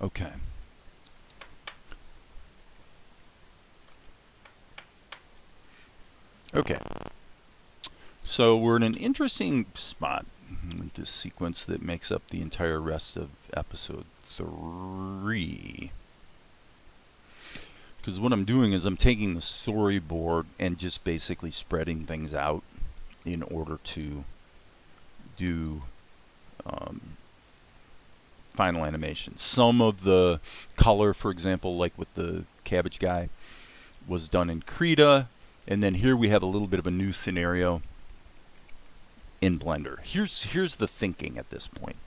Okay. Okay. So we're in an interesting spot with this sequence that makes up the entire rest of episode 3. Because what I'm doing is I'm taking the storyboard and just basically spreading things out in order to do final animation. Some of the color, for example, like with the cabbage guy, was done in Krita, and then here we have a little bit of a new scenario in Blender. Here's the thinking at this point.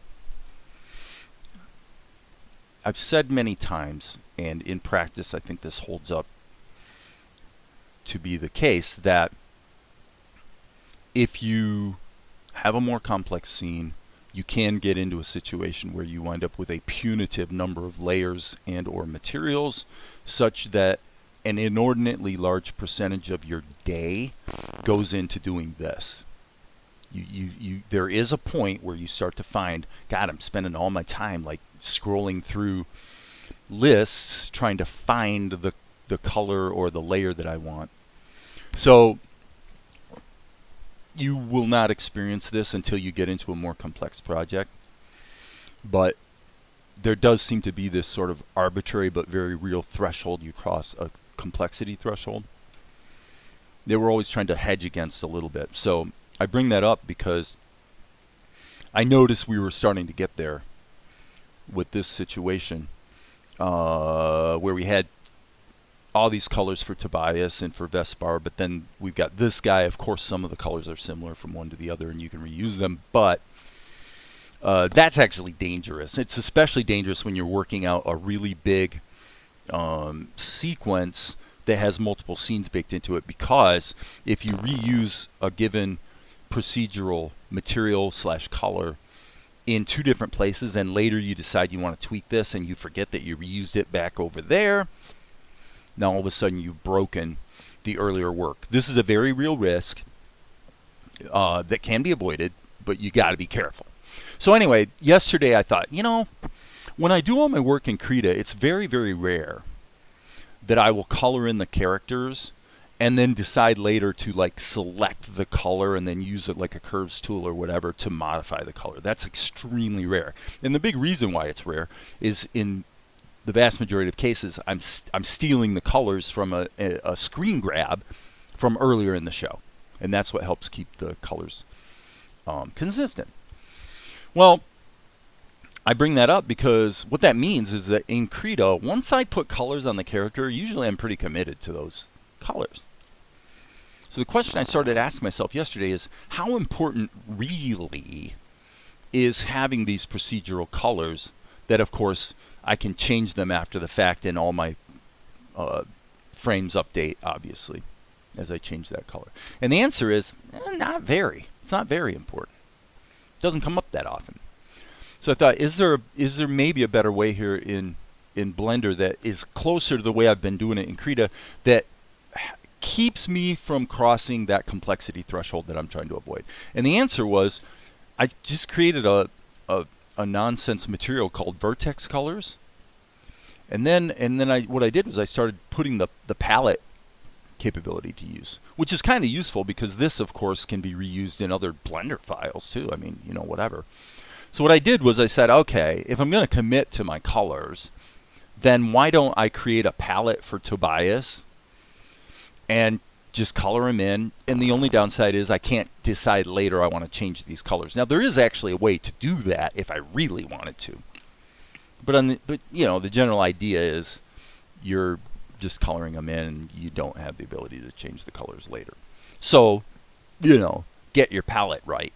I've said many times, and in practice I think this holds up to be the case, that if you have a more complex scene, you can get into a situation where you wind up with a punitive number of layers and or materials, such that an inordinately large percentage of your day goes into doing this. There is a point where you start to find, God, I'm spending all my time like scrolling through lists trying to find the color or the layer that I want. So you will not experience this until you get into a more complex project. But there does seem to be this sort of arbitrary but very real threshold you cross, a complexity threshold. They were always trying to hedge against a little bit. So I bring that up because I noticed we were starting to get there with this situation where we had all these colors for Tobias and for Vespar, but then we've got this guy. Of course, some of the colors are similar from one to the other, and you can reuse them, but that's actually dangerous. It's especially dangerous when you're working out a really big sequence that has multiple scenes baked into it, because if you reuse a given procedural material / color in 2 different places, and later you decide you want to tweak this and you forget that you reused it back over there, now all of a sudden you've broken the earlier work. This is a very real risk that can be avoided, but you got to be careful. So anyway, yesterday I thought, when I do all my work in Krita, it's very, very rare that I will color in the characters and then decide later to like select the color and then use it like a curves tool or whatever to modify the color. That's extremely rare. And the big reason why it's rare is in the vast majority of cases, I'm stealing the colors from a screen grab from earlier in the show. And that's what helps keep the colors consistent. Well, I bring that up because what that means is that in Krita, once I put colors on the character, usually I'm pretty committed to those colors. So the question I started asking myself yesterday is, how important really is having these procedural colors that, of course, I can change them after the fact and all my frames update, obviously, as I change that color? And the answer is, not very. It's not very important. It doesn't come up that often. So I thought, is there maybe a better way here in Blender that is closer to the way I've been doing it in Krita that keeps me from crossing that complexity threshold that I'm trying to avoid? And the answer was, I just created a nonsense material called vertex colors, and then what I did was I started putting the palette capability to use, which is kind of useful because this, of course, can be reused in other Blender files too. I mean, whatever. So what I did was I said, okay, if I'm going to commit to my colors, then why don't I create a palette for Tobias and just color him in? And the only downside is I can't decide later I want to change these colors. Now there is actually a way to do that if I really wanted to. But the general idea is you're just coloring them in and you don't have the ability to change the colors later. So, get your palette right.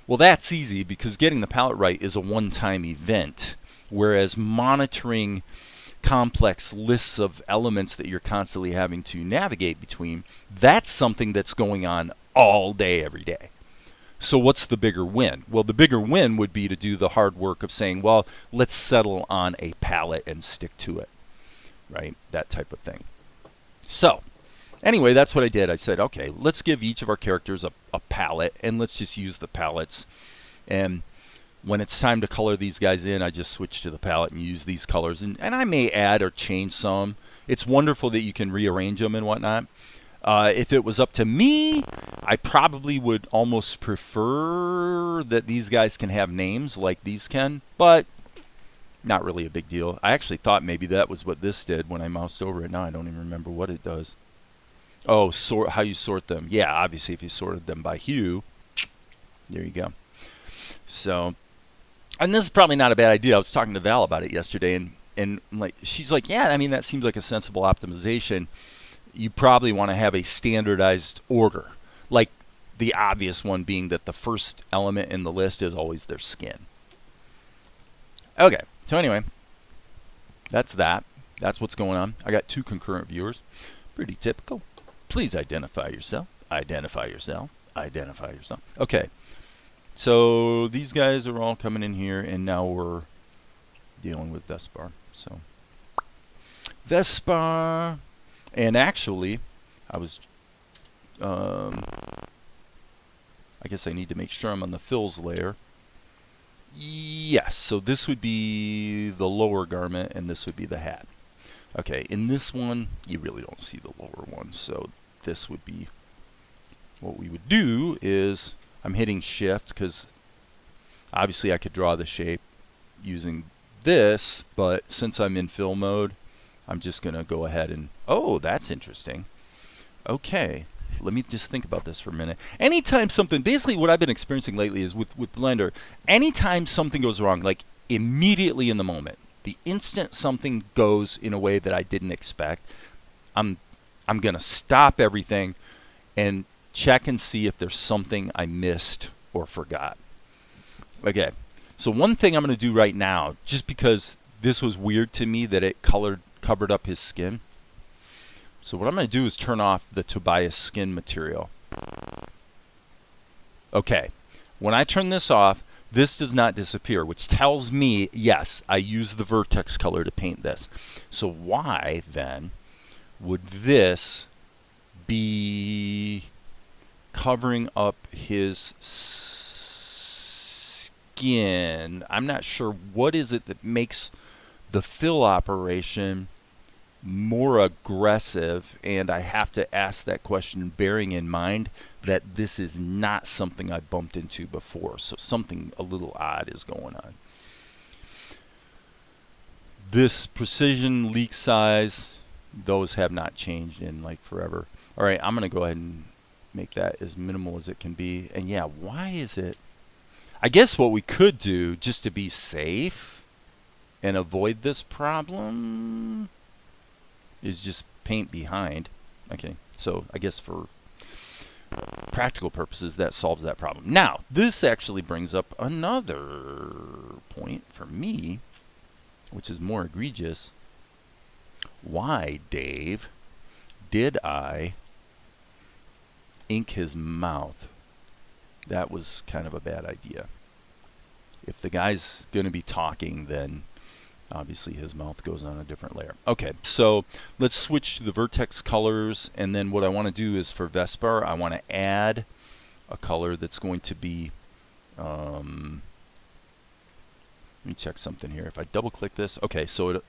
Well, that's easy because getting the palette right is a one-time event, whereas monitoring complex lists of elements that you're constantly having to navigate between, that's something that's going on all day, every day. So what's the bigger win? Well, the bigger win would be to do the hard work of saying, well, let's settle on a palette and stick to it, right? That type of thing. So anyway, that's what I did. I said, okay, let's give each of our characters a palette, and let's just use the palettes. And when it's time to color these guys in, I just switch to the palette and use these colors. And I may add or change some. It's wonderful that you can rearrange them and whatnot. If it was up to me, I probably would almost prefer that these guys can have names like these can, but not really a big deal. I actually thought maybe that was what this did when I moused over it. Now I don't even remember what it does. Oh, how you sort them. Yeah, obviously if you sorted them by hue, there you go. So, and this is probably not a bad idea. I was talking to Val about it yesterday, and like she's like, yeah, I mean, that seems like a sensible optimization. You probably want to have a standardized order, like the obvious one being that the first element in the list is always their skin. Okay, so anyway, that's that. That's what's going on. I got 2 concurrent viewers. Pretty typical. Please identify yourself. Identify yourself. Identify yourself. Okay, so these guys are all coming in here, and now we're dealing with Vespar. So Vespar, and actually, I was, I guess I need to make sure I'm on the fills layer. Yes, so this would be the lower garment, and this would be the hat. Okay, in this one, you really don't see the lower one, so this would be, what we would do is, I'm hitting shift, because obviously I could draw the shape using this, but since I'm in fill mode, I'm just going to go ahead and, oh, that's interesting. Okay, let me just think about this for a minute. Anytime something, basically what I've been experiencing lately is with Blender, anytime something goes wrong, like immediately in the moment, the instant something goes in a way that I didn't expect, I'm going to stop everything and check and see if there's something I missed or forgot. Okay, so one thing I'm going to do right now, just because this was weird to me that it covered up his skin. So what I'm going to do is turn off the Tobias skin material. Okay, when I turn this off, this does not disappear, which tells me, yes, I used the vertex color to paint this. So why, then, would this be covering up his skin? I'm not sure what is it that makes the fill operation more aggressive, and I have to ask that question bearing in mind that this is not something I bumped into before, so something a little odd is going on. This precision, leak size, those have not changed in like forever. All right, I'm going to go ahead and make that as minimal as it can be. And yeah, why is it? I guess what we could do, just to be safe and avoid this problem, is just paint behind. Okay, so I guess for practical purposes that solves that problem. Now, this actually brings up another point for me, which is more egregious. Why, Dave, did I ink his mouth? That was kind of a bad idea. If the guy's going to be talking, then obviously his mouth goes on a different layer. Okay, so let's switch to the vertex colors, and then what I want to do is for Vespar, I want to add a color that's going to be, let me check something here. If I double click this, okay, so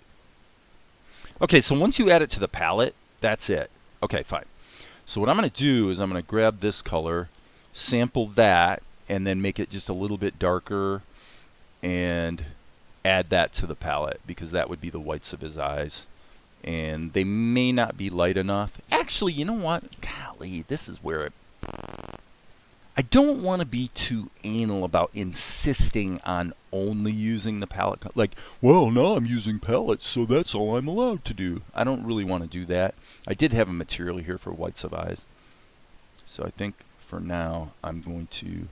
once you add it to the palette, that's it. Okay, fine. So what I'm going to do is I'm going to grab this color, sample that, and then make it just a little bit darker, and add that to the palette, because that would be the whites of his eyes, and they may not be light enough. Actually, you know what? Golly, this is where I don't want to be too anal about insisting on only using the palette. Like, well, now I'm using palettes, so that's all I'm allowed to do. I don't really want to do that. I did have a material here for whites of eyes, so I think for now I'm going to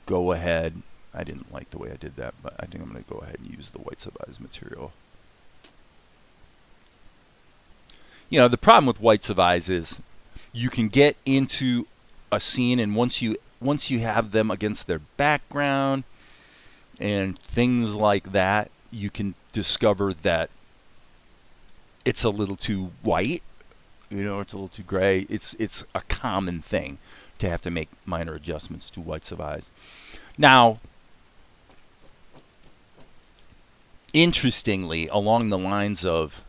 go ahead. I didn't like the way I did that, but I think I'm going to go ahead and use the whites of eyes material. You know, the problem with whites of eyes is you can get into a scene, and once you have them against their background and things like that, you can discover that it's a little too white. You know, it's a little too gray. It's a common thing to have to make minor adjustments to whites of eyes. Now, interestingly, along the lines of,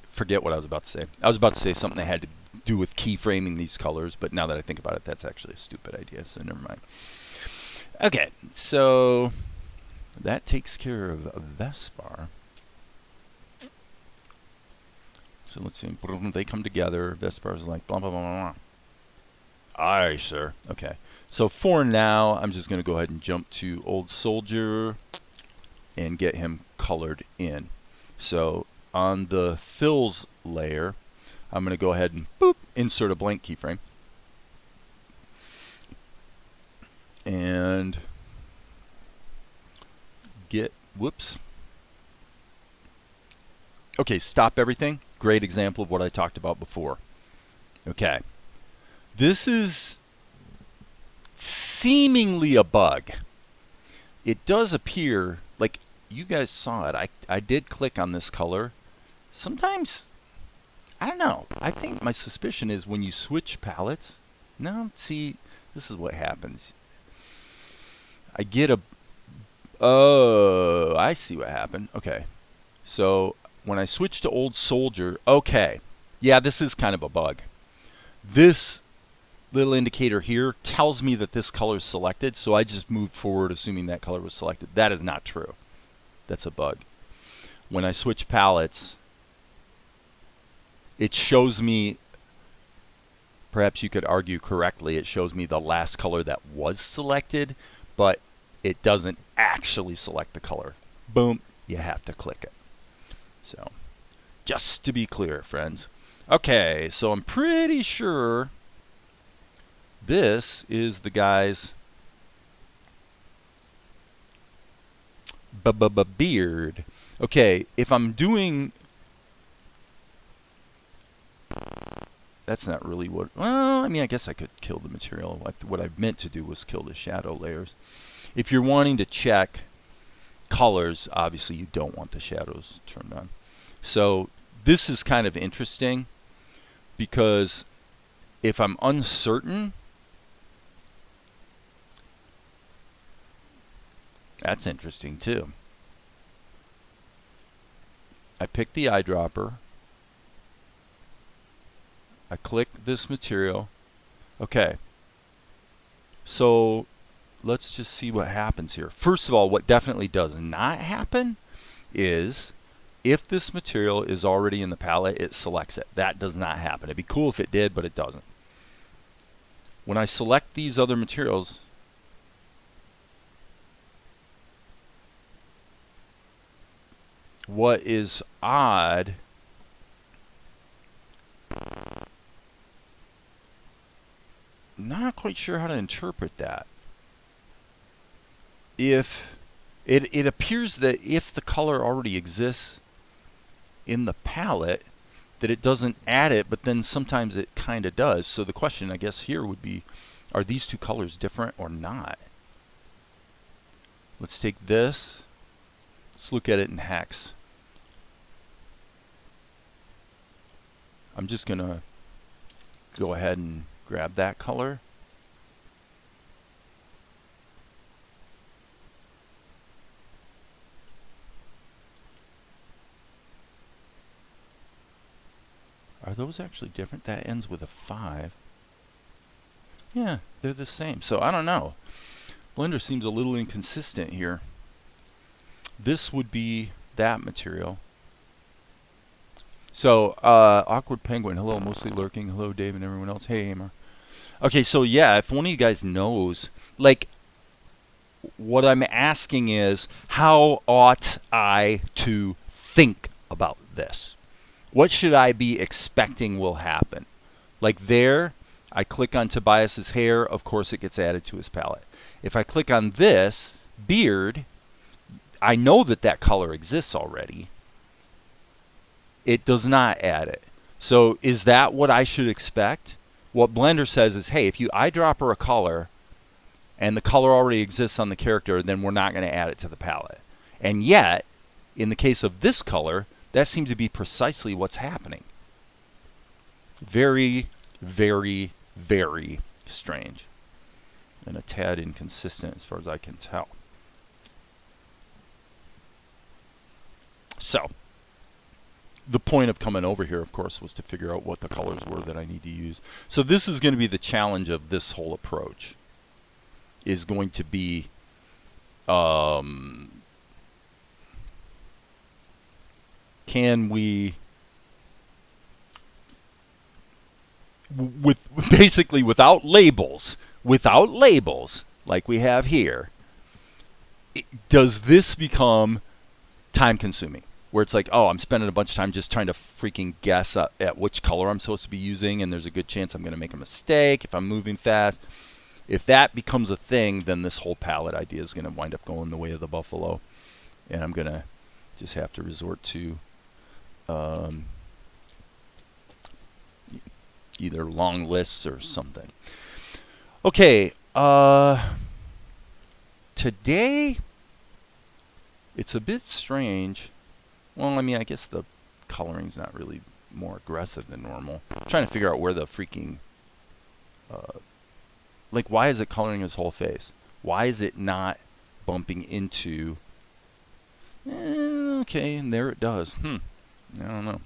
forget what I was about to say. I was about to say something that had to do with keyframing these colors, but now that I think about it, that's actually a stupid idea, so never mind. Okay, so that takes care of Vespar. So let's see, they come together. Vespar's like blah, blah, blah, blah, blah. Aye, sir. Okay, so for now, I'm just going to go ahead and jump to Old Soldier and get him colored in. So on the fills layer, I'm going to go ahead and boop, insert a blank keyframe. And get, whoops. Okay, stop everything. Great example of what I talked about before. Okay. This is seemingly a bug. It does appear, like you guys saw it, I did click on this color. Sometimes, I don't know. I think my suspicion is when you switch palettes. No, see, this is what happens. I get a... Oh, I see what happened. Okay. So, when I switch to Old Soldier... Okay. Yeah, this is kind of a bug. This little indicator here tells me that this color is selected, so I just moved forward assuming that color was selected. That is not true. That's a bug. When I switch palettes... It shows me, perhaps you could argue correctly, it shows me the last color that was selected, but it doesn't actually select the color. Boom, you have to click it. So, just to be clear, friends. Okay, so I'm pretty sure this is the guy's beard. Okay, if I'm doing... That's not really what... Well, I mean, I guess I could kill the material. What I meant to do was kill the shadow layers. If you're wanting to check colors, obviously you don't want the shadows turned on. So this is kind of interesting because if I'm uncertain, that's interesting too. I pick the eyedropper. I click this material. Okay. So let's just see what happens here. First of all, what definitely does not happen is if this material is already in the palette, it selects it. That does not happen. It'd be cool if it did, but it doesn't. When I select these other materials, what is odd not quite sure how to interpret that. If it appears that if the color already exists in the palette, that it doesn't add it, but then sometimes it kind of does. So the question, I guess, here would be, are these two colors different or not? Let's take this. Let's look at it in hex. I'm just going to go ahead and grab that color. Are those actually different? That ends with a 5. Yeah, they're the same. So I don't know. Blender seems a little inconsistent here. This would be that material. So, Awkward Penguin, hello, mostly lurking. Hello, Dave and everyone else. Hey, Amar. Okay, so yeah, if one of you guys knows, like, what I'm asking is, how ought I to think about this? What should I be expecting will happen? Like there, I click on Tobias's hair, of course it gets added to his palette. If I click on this, beard, I know that that color exists already. It does not add it. So is that what I should expect? What Blender says is, hey, if you eyedropper a color and the color already exists on the character, then we're not going to add it to the palette. And yet, in the case of this color, that seems to be precisely what's happening. Very, very very strange and a tad inconsistent as far as I can tell. So, the point of coming over here, of course, was to figure out what the colors were that I need to use. So this is going to be the challenge of this whole approach, is going to be can we, basically without labels like we have here, does this become time consuming? Where it's like, oh, I'm spending a bunch of time just trying to freaking guess at which color I'm supposed to be using, and there's a good chance I'm going to make a mistake if I'm moving fast. If that becomes a thing, then this whole palette idea is going to wind up going the way of the buffalo, and I'm going to just have to resort to either long lists or something. Okay, today it's a bit strange. Well, I mean, I guess the coloring's not really more aggressive than normal. I'm trying to figure out where the freaking, like, why is it coloring his whole face? Why is it not bumping into, okay, and there it does. I don't know.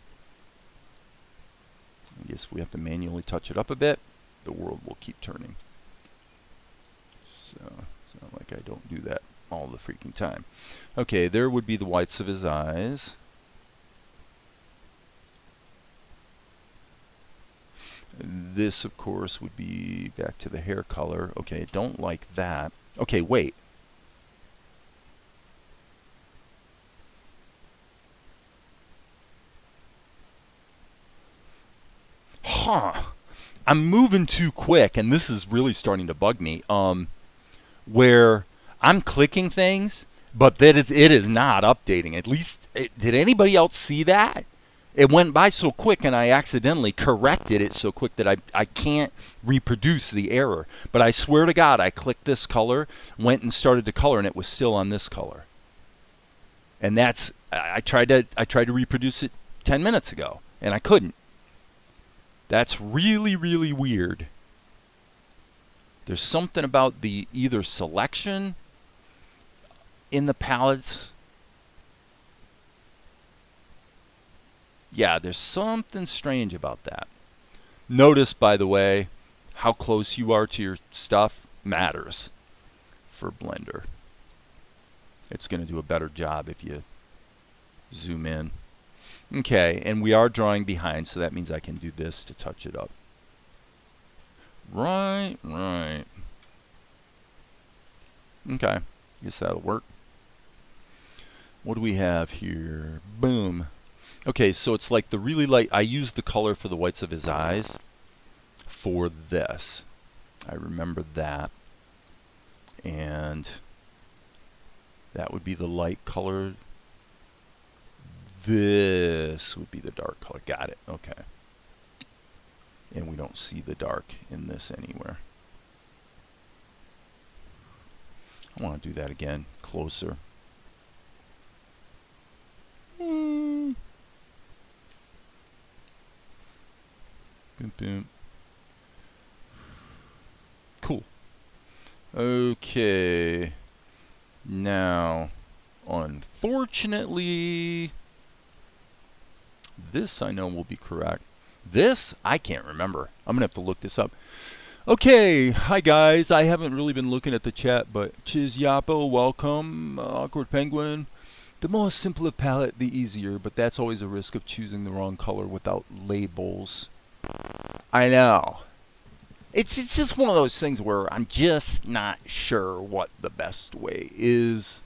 I guess we have to manually touch it up a bit. The world will keep turning. So, it's not like I don't do that all the freaking time. Okay, there would be the whites of his eyes. This, of course, would be back to the hair color. Okay, don't like that. Okay, wait. I'm moving too quick, and this is really starting to bug me. Where I'm clicking things, but that it is not updating. At least, did anybody else see that? It went by so quick, and I accidentally corrected it so quick that I can't reproduce the error. But I swear to God, I clicked this color, went and started to color, and it was still on this color. And that's, I tried to reproduce it 10 minutes ago, and I couldn't. That's really, really weird. There's something about the either selection in the palettes. Yeah, there's something strange about that. Notice, by the way, how close you are to your stuff matters for Blender. It's going to do a better job if you zoom in. Okay, and we are drawing behind, so that means I can do this to touch it up. Right. Okay, I guess that'll work. What do we have here? Boom. Okay, so it's like the really light. I used the color for the whites of his eyes for this. I remember that. And that would be the light color. This would be the dark color. Got it. Okay. And we don't see the dark in this anywhere. I want to do that again. Closer. Boom, boom. Cool. Okay. Now, unfortunately, this I know will be correct. This, I can't remember. I'm going to have to look this up. Okay, hi guys. I haven't really been looking at the chat, but Chiz Yapo, welcome. Awkward Penguin. The more simpler palette, the easier, but that's always a risk of choosing the wrong color without labels. I know. It's just one of those things where I'm just not sure what the best way is.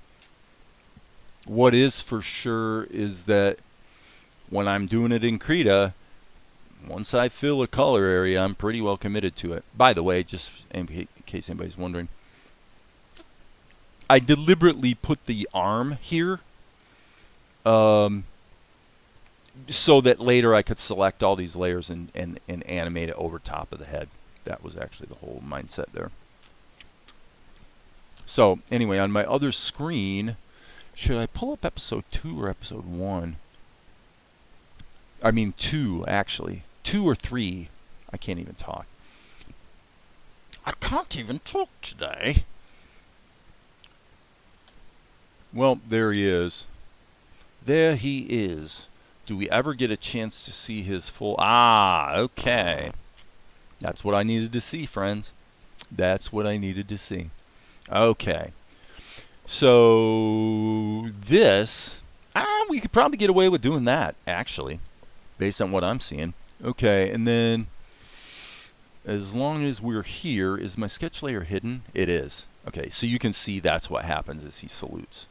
What is for sure is that when I'm doing it in Krita, once I fill a color area, I'm pretty well committed to it. By the way, just in case anybody's wondering, I deliberately put the arm here so that later I could select all these layers and animate it over top of the head. That was actually the whole mindset there. So anyway, on my other screen, should I pull up episode 2 or episode 1? I mean 2, actually. 2 or 3. I can't even talk. I can't even talk today. Well, there he is. There he is. Do we ever get a chance to see his full... Ah, okay. That's what I needed to see, friends. That's what I needed to see. Okay. So this, we could probably get away with doing that, actually, based on what I'm seeing. Okay, and then as long as we're here, is my sketch layer hidden? It is. Okay, so you can see that's what happens as he salutes.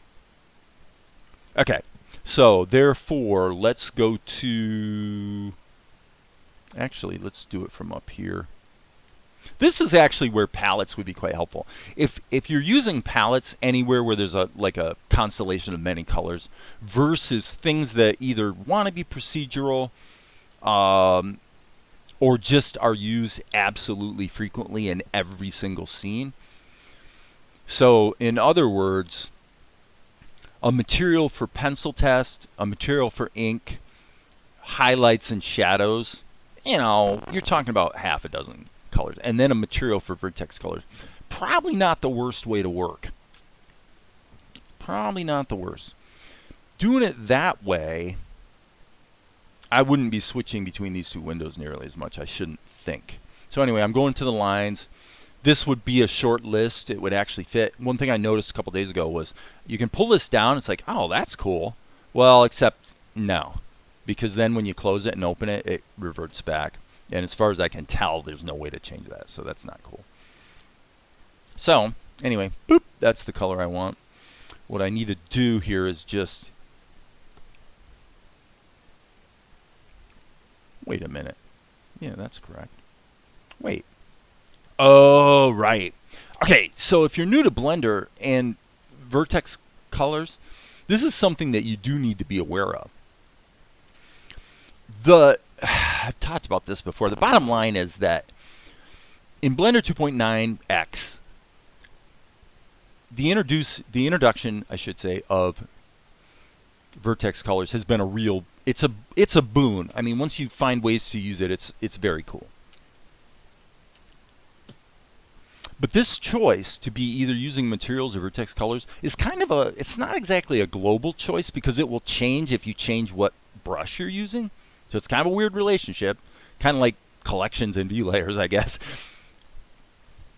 Okay, so therefore, let's go to... Actually, let's do it from up here. This is actually where palettes would be quite helpful. If you're using palettes anywhere where there's a constellation of many colors versus things that either want to be procedural or just are used absolutely frequently in every single scene. So in other words, a material for pencil test, a material for ink, highlights and shadows, you know, you're talking about half a dozen colors, and then a material for vertex colors. Probably not the worst way to work. Probably not the worst. Doing it that way, I wouldn't be switching between these two windows nearly as much. I shouldn't think. So anyway, I'm going to the lines. This would be a short list. It would actually fit. One thing I noticed a couple days ago was you can pull this down. It's like, oh, that's cool. Well, except no, because then when you close it and open it, it reverts back. And as far as I can tell, there's no way to change that, so that's not cool. So, anyway, boop, that's the color I want. What I need to do here is just... Wait a minute. Yeah, that's correct. Wait. Oh, right. Okay, so if you're new to Blender and vertex colors, this is something that you do need to be aware of. I've talked about this before. The bottom line is that in Blender 2.9x, the introduction, I should say, of vertex colors has been a real... It's a boon. I mean, once you find ways to use it, it's very cool. But this choice to be either using materials or vertex colors is kind of it's not exactly a global choice because it will change if you change what brush you're using. So it's kind of a weird relationship, kind of like collections and view layers, I guess.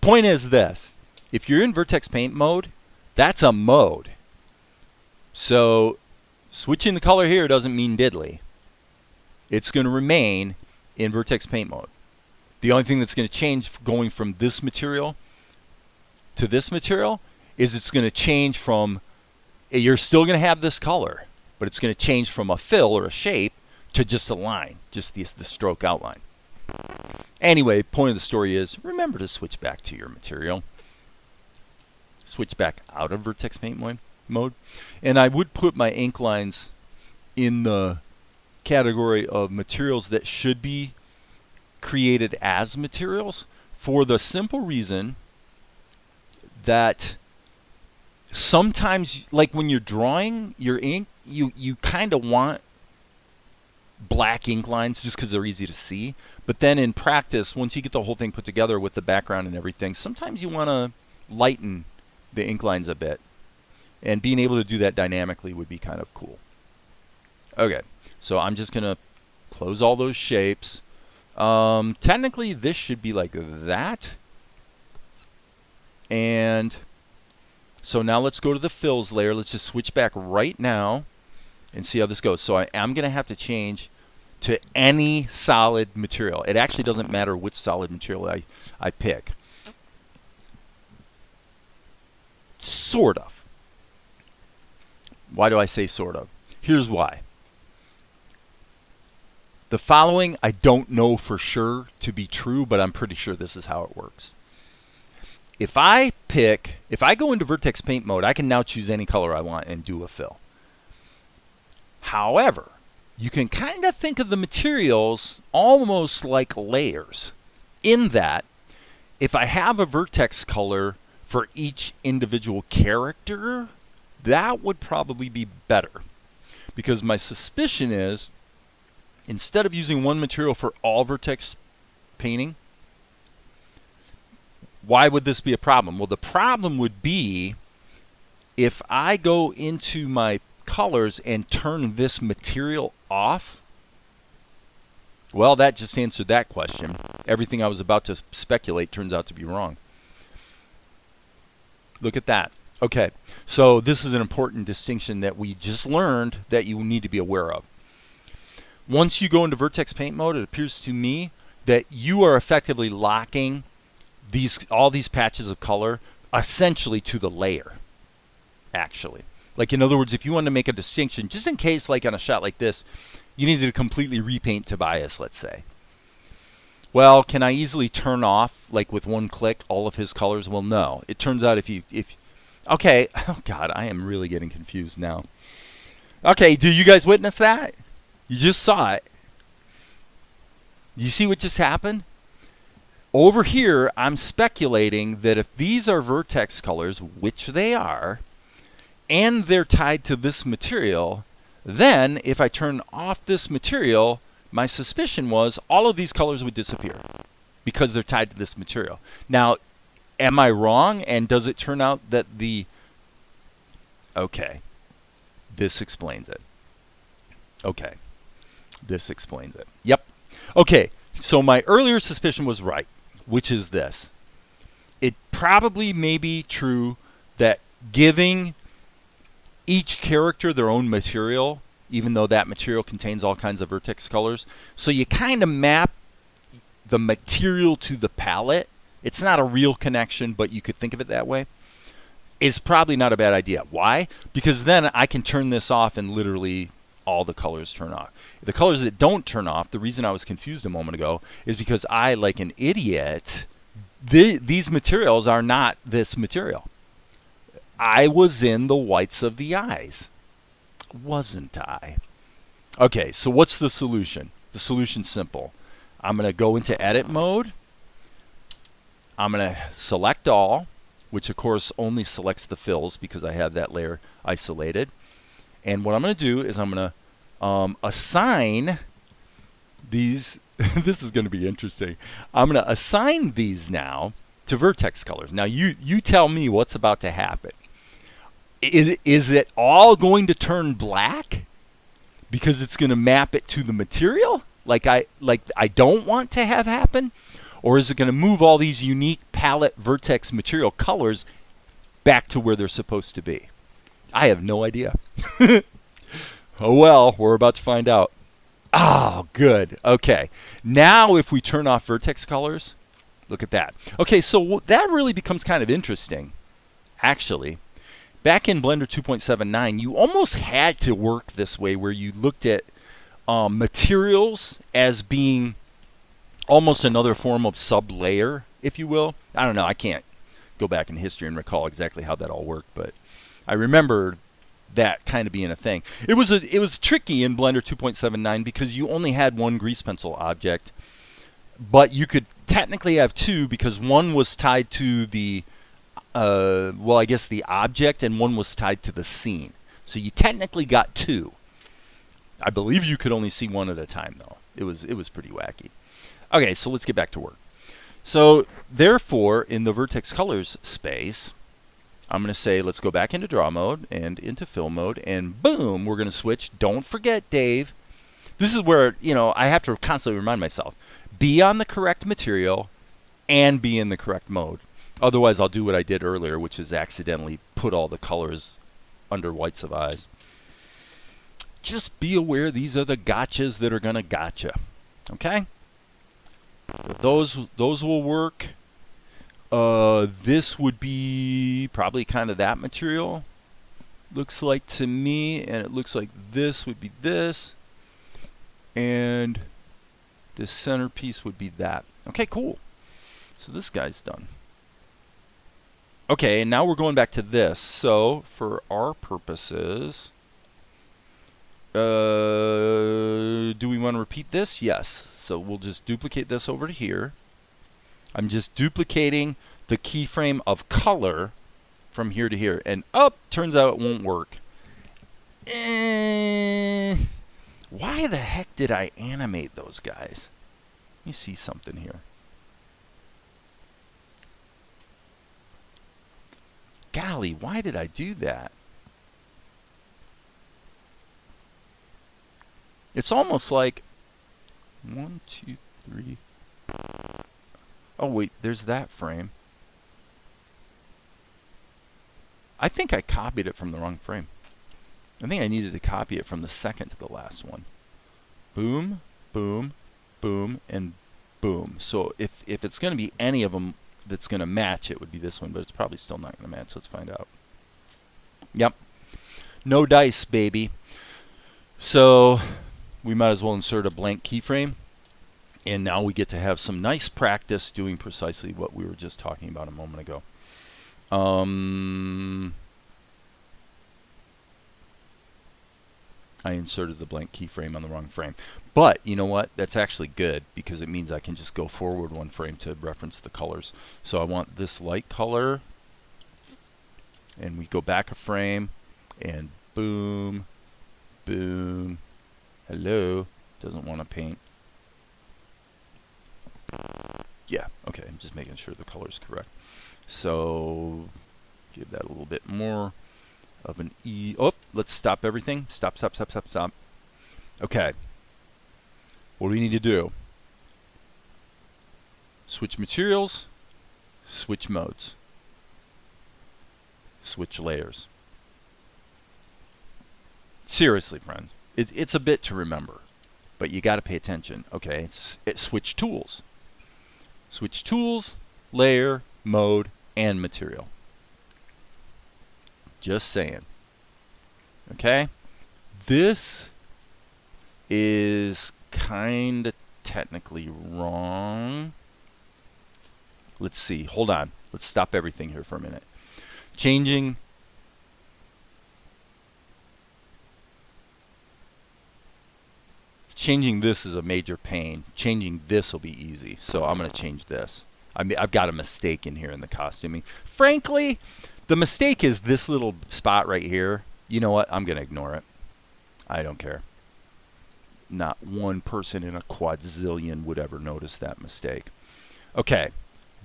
Point is this. If you're in vertex paint mode, that's a mode. So switching the color here doesn't mean diddly. It's going to remain in vertex paint mode. The only thing that's going to change going from this material to this material is it's going to change from, you're still going to have this color, but it's going to change from a fill or a shape to just a line, just the stroke outline. Anyway, point of the story is, remember to switch back to your material. Switch back out of vertex paint mode. And I would put my ink lines in the category of materials that should be created as materials for the simple reason that sometimes, like when you're drawing your ink, you kind of want black ink lines just because they're easy to see. But then in practice, once you get the whole thing put together with the background and everything, sometimes you want to lighten the ink lines a bit. And being able to do that dynamically would be kind of cool. Okay, so I'm just going to close all those shapes. Technically, this should be like that. And so now let's go to the fills layer. Let's just switch back right now and see how this goes. So I am going to have to change to any solid material. It actually doesn't matter which solid material I pick. Sort of. Why do I say sort of? Here's why. The following I don't know for sure to be true, but I'm pretty sure this is how it works. If I go into vertex paint mode, I can now choose any color I want and do a fill. However, you can kind of think of the materials almost like layers, in that if I have a vertex color for each individual character, that would probably be better. Because my suspicion is, instead of using one material for all vertex painting, Why would this be a problem? Well, the problem would be if I go into my colors and turn this material off. Well, that just answered that question. Everything I was about to speculate turns out to be wrong. Look at that. Okay, so this is an important distinction that we just learned that you need to be aware of. Once you go into vertex paint mode, it appears to me that you are effectively locking all these patches of color essentially to the layer, actually. Like, in other words, if you want to make a distinction, just in case, like on a shot like this, you needed to completely repaint Tobias, let's say. Well, can I easily turn off, like with one click, all of his colors? Well, no. It turns out okay, oh God, I am really getting confused now. Okay, do you guys witness that? You just saw it. You see what just happened? Over here, I'm speculating that if these are vertex colors, which they are, and they're tied to this material, then if I turn off this material, my suspicion was all of these colors would disappear because they're tied to this material. Now, am I wrong? And does it turn out that okay, this explains it. Okay, this explains it. Yep. Okay, so my earlier suspicion was right, which is this. It probably may be true that giving each character their own material, even though that material contains all kinds of vertex colors, so you kind of map the material to the palette. It's not a real connection, but you could think of it that way. Is probably not a bad idea. Why? Because then I can turn this off and literally all the colors turn off. The colors that don't turn off, the reason I was confused a moment ago, is because I, like an idiot, these materials are not this material. I was in the whites of the eyes, wasn't I? Okay, so what's the solution? The solution's simple. I'm going to go into edit mode. I'm going to select all, which of course only selects the fills because I have that layer isolated. And what I'm going to do is I'm going to assign these. This is going to be interesting. I'm going to assign these now to vertex colors. Now you tell me what's about to happen. Is it all going to turn black because it's going to map it to the material like I don't want to have happen? Or is it going to move all these unique palette vertex material colors back to where they're supposed to be? I have no idea. Oh well, we're about to find out. Oh, good. Okay. Now if we turn off vertex colors, look at that. Okay, so that really becomes kind of interesting, actually. Back in Blender 2.79, you almost had to work this way where you looked at materials as being almost another form of sub-layer, if you will. I don't know. I can't go back in history and recall exactly how that all worked, but I remember that kind of being a thing. It was tricky in Blender 2.79 because you only had one grease pencil object, but you could technically have two because one was tied to the well, I guess the object, and one was tied to the scene. So you technically got two. I believe you could only see one at a time, though. It was pretty wacky. Okay, so let's get back to work. So therefore, in the vertex colors space, I'm going to say let's go back into draw mode and into fill mode, and boom, we're going to switch. Don't forget, Dave. This is where, I have to constantly remind myself, be on the correct material and be in the correct mode. Otherwise, I'll do what I did earlier, which is accidentally put all the colors under whites of eyes. Just be aware these are the gotchas that are going to gotcha. Okay? Those will work. This would be probably kind of that material. Looks like to me, and it looks like this would be this. And this centerpiece would be that. Okay, cool. So this guy's done. Okay, and now we're going back to this. So for our purposes, do we want to repeat this? Yes. So we'll just duplicate this over to here. I'm just duplicating the keyframe of color from here to here. And turns out it won't work. Why the heck did I animate those guys? Let me see something here. Golly, why did I do that? It's almost like 1, 2, 3. Oh wait, there's that frame. I think I copied it from the wrong frame. I think I needed to copy it from the second to the last one. Boom, boom, boom, and boom. So if it's going to be any of them that's going to match, it would be this one, but it's probably still not going to match. Let's find out. Yep. No dice, baby. So we might as well insert a blank keyframe. And now we get to have some nice practice doing precisely what we were just talking about a moment ago. I inserted the blank keyframe on the wrong frame. But you know what? That's actually good because it means I can just go forward one frame to reference the colors. So I want this light color. And we go back a frame. And boom, boom. Hello. Doesn't want to paint. Yeah, okay. I'm just making sure the color's correct. So give that a little bit more of an E. Oh, let's stop everything. Stop, stop, stop, stop, stop. Okay. What do we need to do? Switch materials, switch modes, switch layers. Seriously, friends. It's a bit to remember, but you got to pay attention. Okay, switch tools. Switch tools, layer, mode, and material. Just saying. Okay? This is kind of technically wrong. Let's see. Hold on. Let's stop everything here for a minute. Changing this is a major pain. Changing this will be easy. So I'm going to change this. I mean, I've got a mistake in here in the costuming. Frankly, the mistake is this little spot right here. You know what? I'm going to ignore it. I don't care. Not one person in a quadzillion would ever notice that mistake. Okay.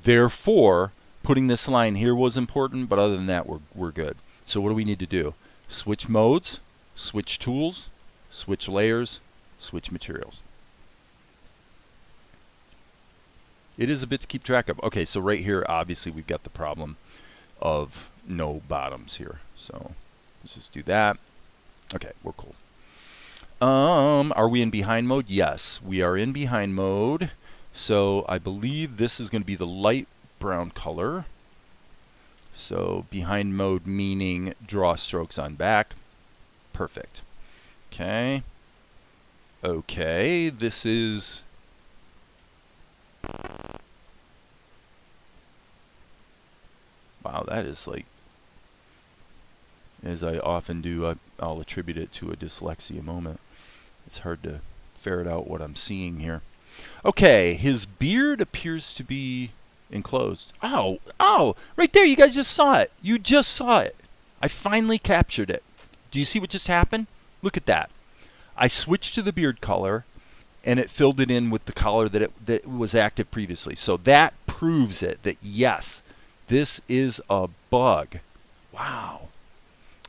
Therefore, putting this line here was important, but other than that, we're good. So what do we need to do? Switch modes, switch tools, switch layers, switch materials. It is a bit to keep track of. Okay, so right here, obviously, we've got the problem of no bottoms here. So let's just do that. Okay, we're cool. Are we in behind mode? Yes, we are in behind mode. So I believe this is going to be the light brown color. So behind mode meaning draw strokes on back. Perfect. Okay. Okay, this is... Wow, that is like... As I often do, I'll attribute it to a dyslexia moment. It's hard to ferret out what I'm seeing here. Okay, his beard appears to be enclosed. Oh, oh, right there, you guys just saw it. You just saw it. I finally captured it. Do you see what just happened? Look at that. I switched to the beard color, and it filled it in with the color that was active previously. So that proves it, that yes, this is a bug. Wow.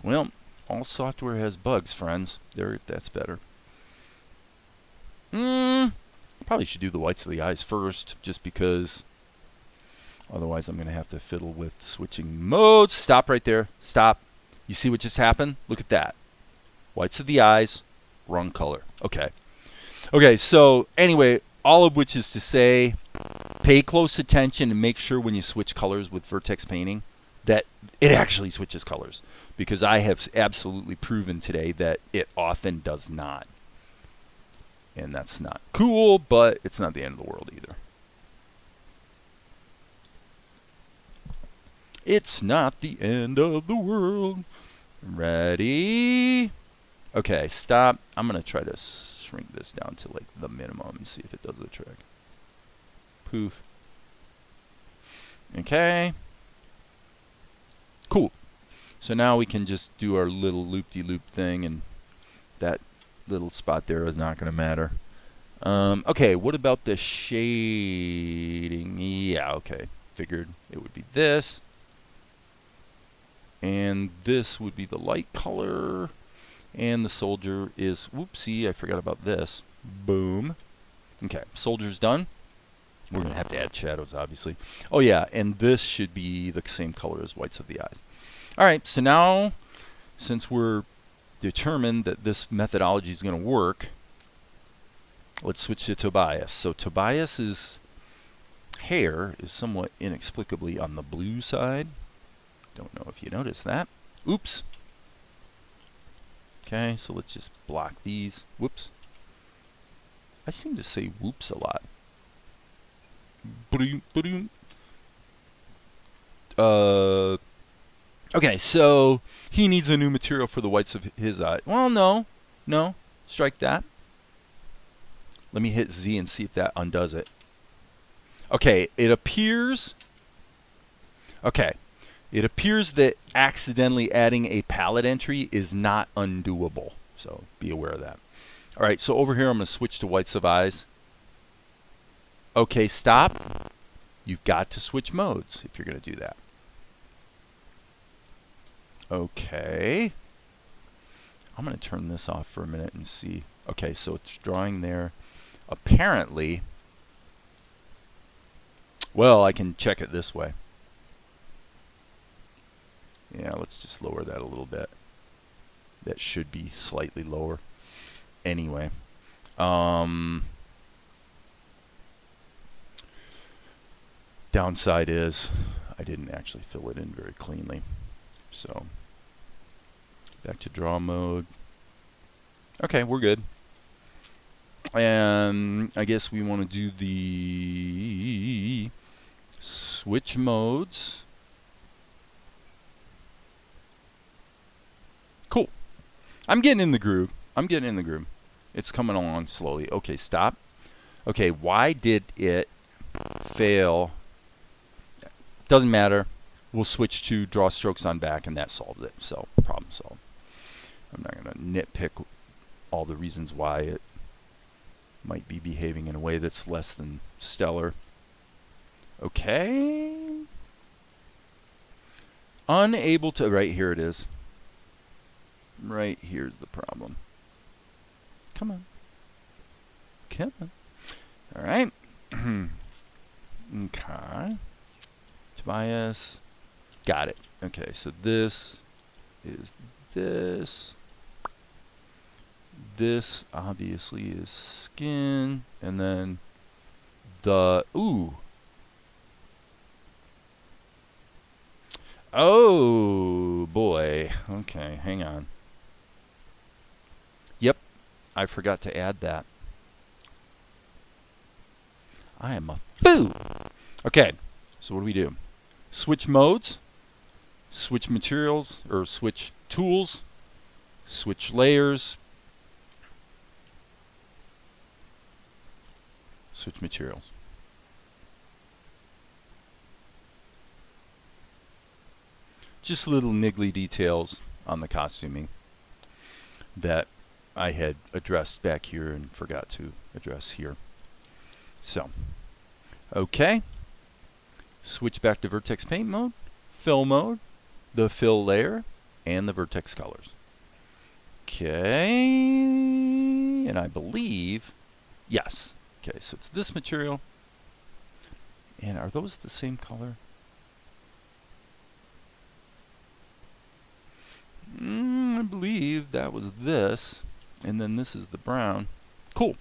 Well, all software has bugs, friends. That's better. Probably should do the whites of the eyes first, just because otherwise I'm going to have to fiddle with switching modes. Stop right there. Stop. You see what just happened? Look at that. Whites of the eyes, wrong color. Okay. Okay, so anyway, all of which is to say, pay close attention and make sure when you switch colors with vertex painting that it actually switches colors. Because I have absolutely proven today that it often does not. And that's not cool, but it's not the end of the world either. It's not the end of the world. Ready? Okay, stop. I'm going to try to shrink this down to like the minimum and see if it does the trick. Poof. Okay. Cool. So now we can just do our little loop-de-loop thing, and that little spot there is not going to matter. Okay, what about the shading? Yeah, okay. Figured it would be this. And this would be the light color. And the soldier is, whoopsie, I forgot about this. Boom. Okay, soldier's done. We're going to have to add shadows, obviously. Oh, yeah, and this should be the same color as whites of the eyes. All right, so now, since we're determined that this methodology is going to work, let's switch to Tobias. So Tobias's hair is somewhat inexplicably on the blue side. Don't know if you noticed that. Oops. Okay, so let's just block these. Whoops. I seem to say whoops a lot. Okay, so he needs a new material for the whites of his eye. Well, no, strike that. Let me hit Z and see if that undoes it. Okay, it appears that accidentally adding a palette entry is not undoable. So be aware of that. All right, so over here I'm going to switch to whites of eyes. Okay, stop. You've got to switch modes if you're going to do that. Okay. I'm going to turn this off for a minute and see. Okay, so it's drawing there. Apparently, well, I can check it this way. Yeah, let's just lower that a little bit. That should be slightly lower. Anyway. Downside is I didn't actually fill it in very cleanly. So, back to draw mode. Okay, we're good. And I guess we want to do the switch modes. Cool. I'm getting in the groove. It's coming along slowly. Okay, stop. Okay, why did it fail? Doesn't matter. We'll switch to draw strokes on back, and that solved it. So, problem solved. I'm not going to nitpick all the reasons why it might be behaving in a way that's less than stellar. Okay. Unable to... Right here it is. Right here's the problem. Come on. Come on. All right. Okay. Tobias. Got it. Okay, so this is this. This obviously is skin. And then the... Ooh. Oh, boy. Okay, hang on. Yep, I forgot to add that. I am a fool. Okay, so what do we do? Switch modes, switch materials, or switch tools, switch layers, switch materials. Just little niggly details on the costuming that I had addressed back here and forgot to address here. So, okay. Switch back to vertex paint mode, fill mode, the fill layer, and the vertex colors. Okay, and I believe, yes. Okay, so it's this material. And are those the same color? I believe that was this, and then this is the brown. Cool.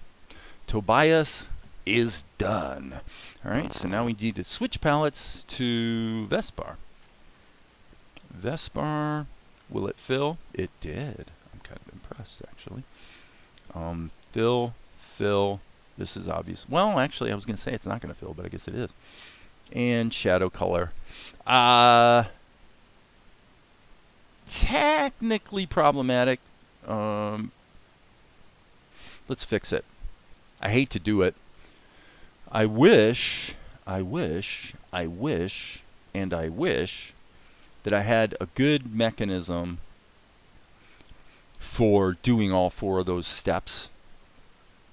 Tobias is done. All right, so now we need to switch palettes to Vespar. Vespar, will it fill? It did. I'm kind of impressed, actually. Fill. This is obvious. Well, actually, I was going to say it's not going to fill, but I guess it is. And shadow color. Technically problematic. Let's fix it. I hate to do it. I wish that I had a good mechanism for doing all four of those steps.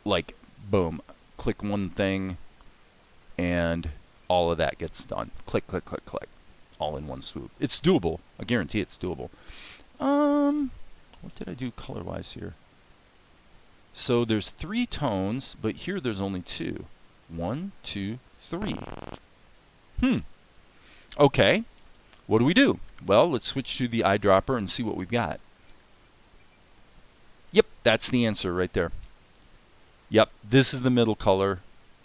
Like, boom, click one thing, and all of that gets done. Click, click, click, click. all in one swoop. It's doable. I guarantee it's doable. What did I do color-wise here? So there's 3 tones, but here there's only 2. 1, 2, 3. Okay. What do we do? Well, let's switch to the eyedropper and see what we've got. Yep, that's the answer right there. Yep, this is the middle color.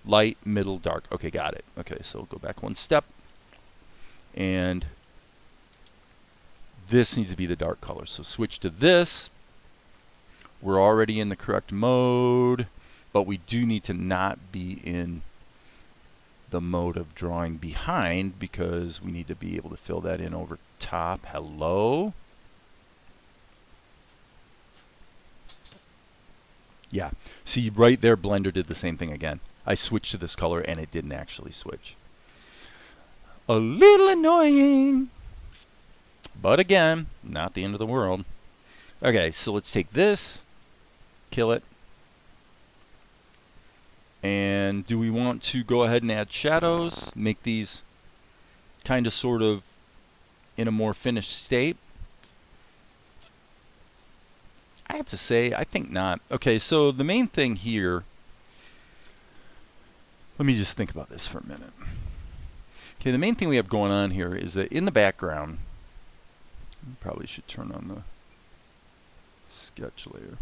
Light, middle, dark. Okay, got it. Okay, so go back one step. And this needs to be the dark color. So switch to this. We're already in the correct mode, but we do need to not be in the mode of drawing behind because we need to be able to fill that in over top. Hello? Yeah. See, right there, Blender did the same thing again. I switched to this color and it didn't actually switch. A little annoying. But again, not the end of the world. Okay, so let's take this, kill it. And do we want to go ahead and add shadows? Make these kind of sort of in a more finished state? I have to say, I think not. Okay, so the main thing here, let me just think about this for a minute. Okay, the main thing we have going on here is that in the background, probably should turn on the sketch layer.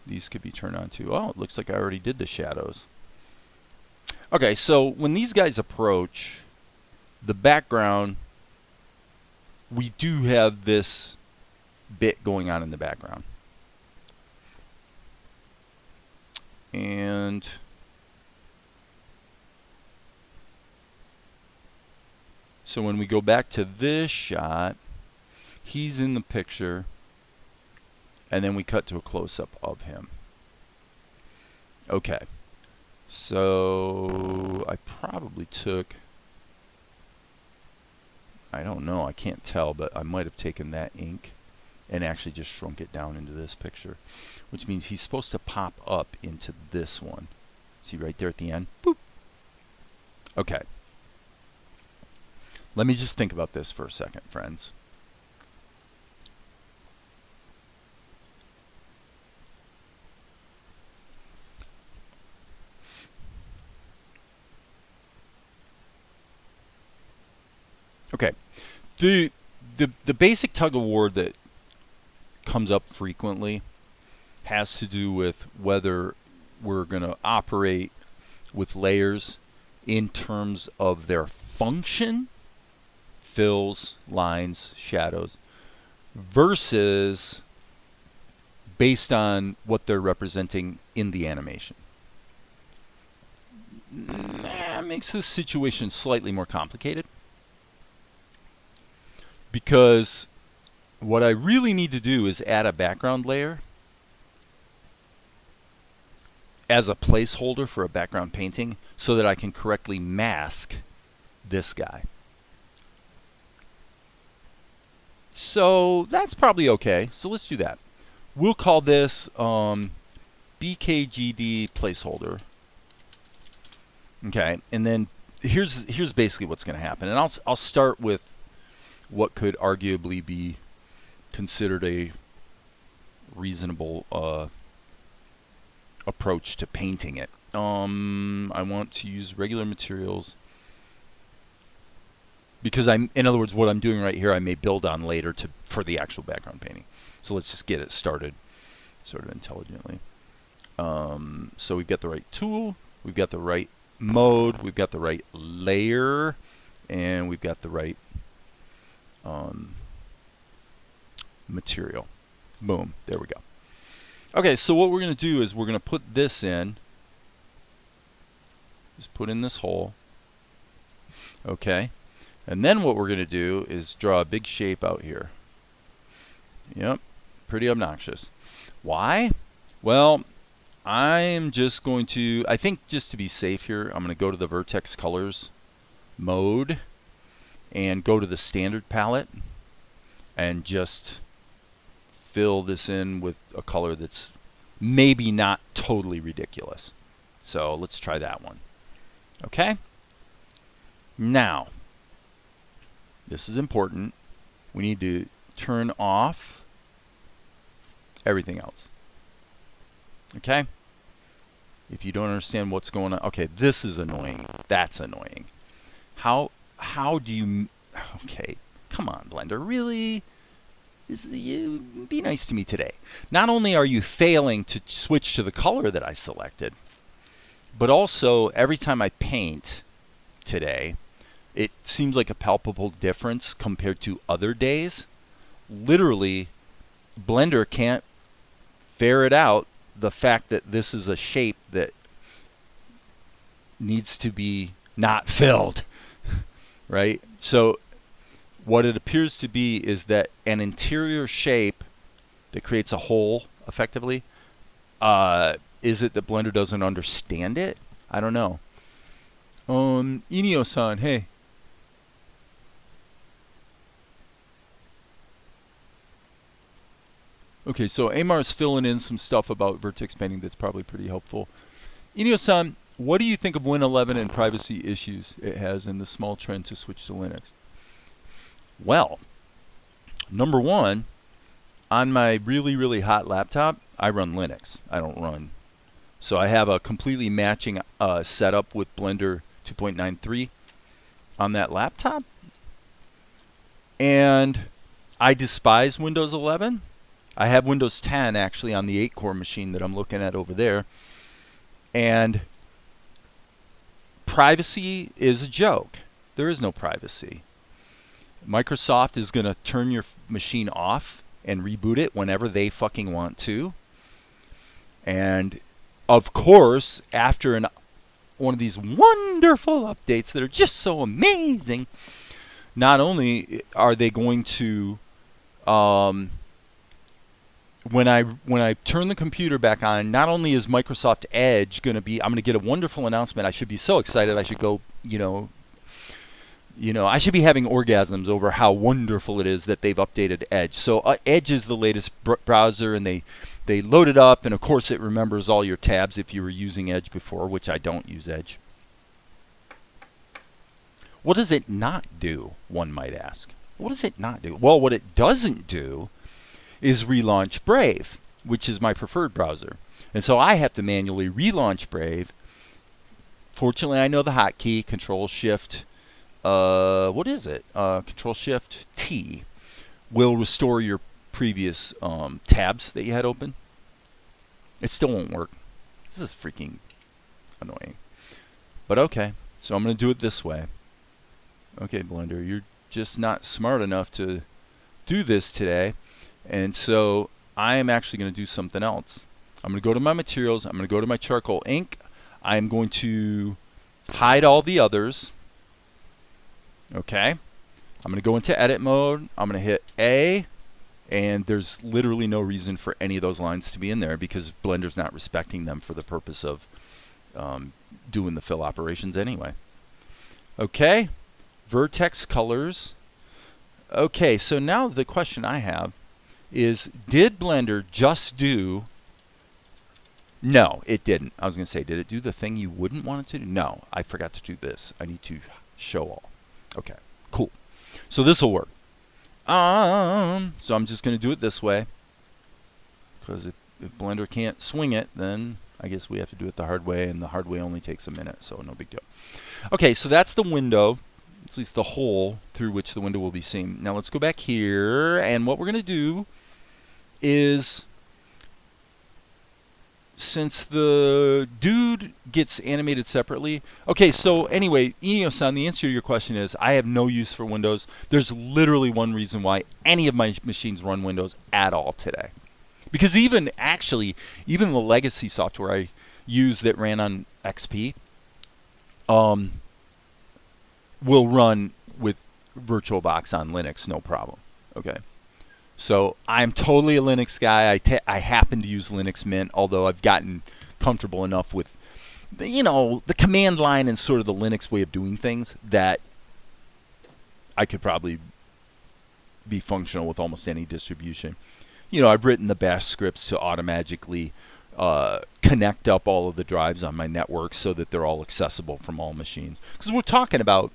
These could be turned on too. Oh, it looks like I already did the shadows. Okay, so when these guys approach, the background, we do have this bit going on in the background. And so when we go back to this shot, he's in the picture, and then we cut to a close-up of him. Okay, so I probably took, I don't know, I can't tell, but I might have taken that ink and actually just shrunk it down into this picture, which means he's supposed to pop up into this one. See right there at the end? Boop. Okay. Let me just think about this for a second, friends. Okay. The basic tug of war that comes up frequently has to do with whether we're going to operate with layers in terms of their function, fills, lines, shadows, versus based on what they're representing in the animation. That makes this situation slightly more complicated, because what I really need to do is add a background layer as a placeholder for a background painting so that I can correctly mask this guy. So that's probably okay. So let's do that. We'll call this BKGD placeholder. Okay, and then here's basically what's going to happen. And I'll start with what could arguably be considered a reasonable approach to painting it. I want to use regular materials because in other words, what I'm doing right here, I may build on later for the actual background painting. So let's just get it started sort of intelligently. So we've got the right tool, we've got the right mode, we've got the right layer, and we've got the right material. Boom, there we go. Okay, so what we're going to do is we're going to put this in. Just put in this hole. Okay, and then what we're going to do is draw a big shape out here. Yep, pretty obnoxious. Why? Well, I'm just going to, I think just to be safe here, I'm going to go to the vertex colors mode and go to the standard palette and just fill this in with a color that's maybe not totally ridiculous. So let's try that one. Okay? Now, this is important. We need to turn off everything else. Okay? If you don't understand what's going on, okay, this is annoying. That's annoying. How do you, okay, come on, Blender, really? You be nice to me today. Not only are you failing to switch to the color that I selected, but also every time I paint today, it seems like a palpable difference compared to other days. Literally, Blender can't ferret out the fact that this is a shape that needs to be not filled, right? So what it appears to be is that an interior shape that creates a hole, effectively, is it that Blender doesn't understand it? I don't know. Inio-san, hey. Okay, so Amar's filling in some stuff about vertex painting that's probably pretty helpful. Inio-san, what do you think of Win 11 and privacy issues it has in the small trend to switch to Linux? Well, number one, on my really, really hot laptop, I run Linux. I don't run. So I have a completely matching setup with Blender 2.93 on that laptop. And I despise Windows 11. I have Windows 10 actually on the 8-core machine that I'm looking at over there. And privacy is a joke. There is no privacy. Microsoft is going to turn your machine off and reboot it whenever they fucking want to. And of course, after one of these wonderful updates that are just so amazing, not only are they going to when I turn the computer back on, not only is Microsoft Edge going to be, I'm going to get a wonderful announcement. I should be so excited. I should go, I should be having orgasms over how wonderful it is that they've updated Edge. So Edge is the latest browser, and they load it up, and of course it remembers all your tabs if you were using Edge before, which I don't use Edge. What does it not do, one might ask? What does it not do? Well, what it doesn't do is relaunch Brave, which is my preferred browser. And so I have to manually relaunch Brave. Fortunately, I know the hotkey, Control-Shift, what is it? Control-Shift-T will restore your previous tabs that you had open. It still won't work. This is freaking annoying. But okay, so I'm going to do it this way. Okay, Blender, you're just not smart enough to do this today. And so I am actually going to do something else. I'm going to go to my materials. I'm going to go to my charcoal ink. I'm going to hide all the others. Okay. I'm going to go into edit mode. I'm going to hit A. And there's literally no reason for any of those lines to be in there because Blender's not respecting them for the purpose of doing the fill operations anyway. Okay. Vertex colors. Okay, so now the question I have is, did Blender just do... No, it didn't. I was going to say, did it do the thing you wouldn't want it to do? No, I forgot to do this. I need to show all. Okay, cool. So this will work. So I'm just going to do it this way. Because if Blender can't swing it, then I guess we have to do it the hard way, and the hard way only takes a minute, so no big deal. Okay, so that's the window. At least the hole through which the window will be seen. Now let's go back here, and what we're going to do is, since the dude gets animated separately. Okay, so anyway, Inio-san, the answer to your question is I have no use for Windows. There's literally one reason why any of my machines run Windows at all today. Because even the legacy software I use that ran on XP will run with VirtualBox on Linux, no problem. Okay. So I'm totally a Linux guy. I happen to use Linux Mint, although I've gotten comfortable enough with, the command line and sort of the Linux way of doing things that I could probably be functional with almost any distribution. I've written the bash scripts to automatically connect up all of the drives on my network so that they're all accessible from all machines. Because we're talking about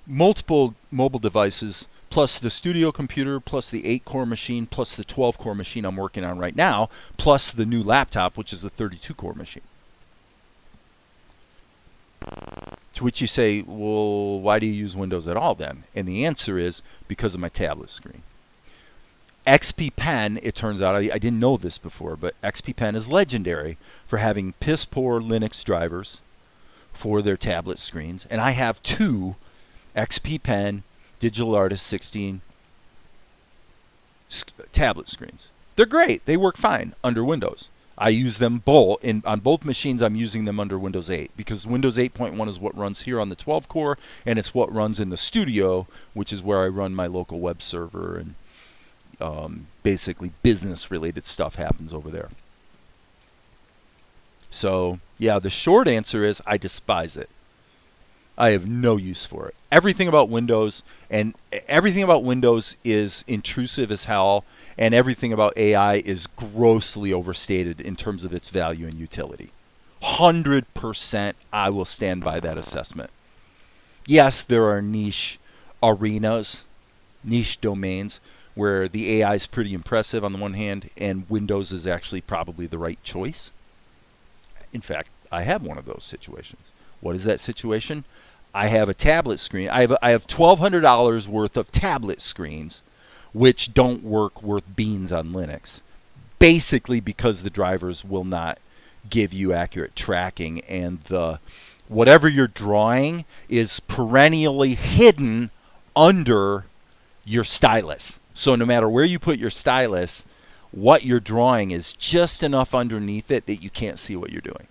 multiple mobile devices, plus the studio computer, plus the 8-core machine, plus the 12-core machine I'm working on right now, plus the new laptop, which is the 32-core machine. To which you say, well, why do you use Windows at all then? And the answer is because of my tablet screen. XP Pen, it turns out, I didn't know this before, but XP Pen is legendary for having piss-poor Linux drivers for their tablet screens. And I have 2 XP Pen Digital Artist 16 tablet screens. They're great. They work fine under Windows. I use them both. On both machines, I'm using them under Windows 8 because Windows 8.1 is what runs here on the 12-core, and it's what runs in the studio, which is where I run my local web server, and basically business-related stuff happens over there. So, yeah, the short answer is I despise it. I have no use for it. Everything about Windows is intrusive as hell, and everything about AI is grossly overstated in terms of its value and utility. 100% I will stand by that assessment. Yes, there are niche arenas, niche domains, where the AI is pretty impressive on the one hand, and Windows is actually probably the right choice. In fact, I have one of those situations. What is that situation? I have a tablet screen. I have $1,200 worth of tablet screens, which don't work worth beans on Linux, basically because the drivers will not give you accurate tracking, and whatever you're drawing is perennially hidden under your stylus. So no matter where you put your stylus, what you're drawing is just enough underneath it that you can't see what you're doing.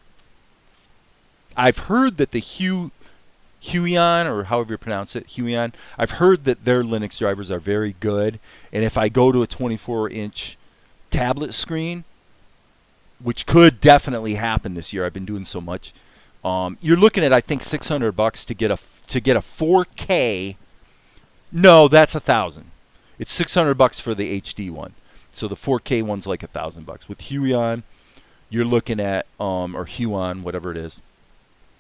I've heard that the Huion, or however you pronounce it, Huion, I've heard that their Linux drivers are very good, and if I go to a 24-inch tablet screen, which could definitely happen this year, I've been doing so much, you're looking at, I think, $600 to get a 4K. No, that's $1,000. It's $600 for the HD one. So the 4K one's like $1,000. With Huion, you're looking at, or Huion, whatever it is,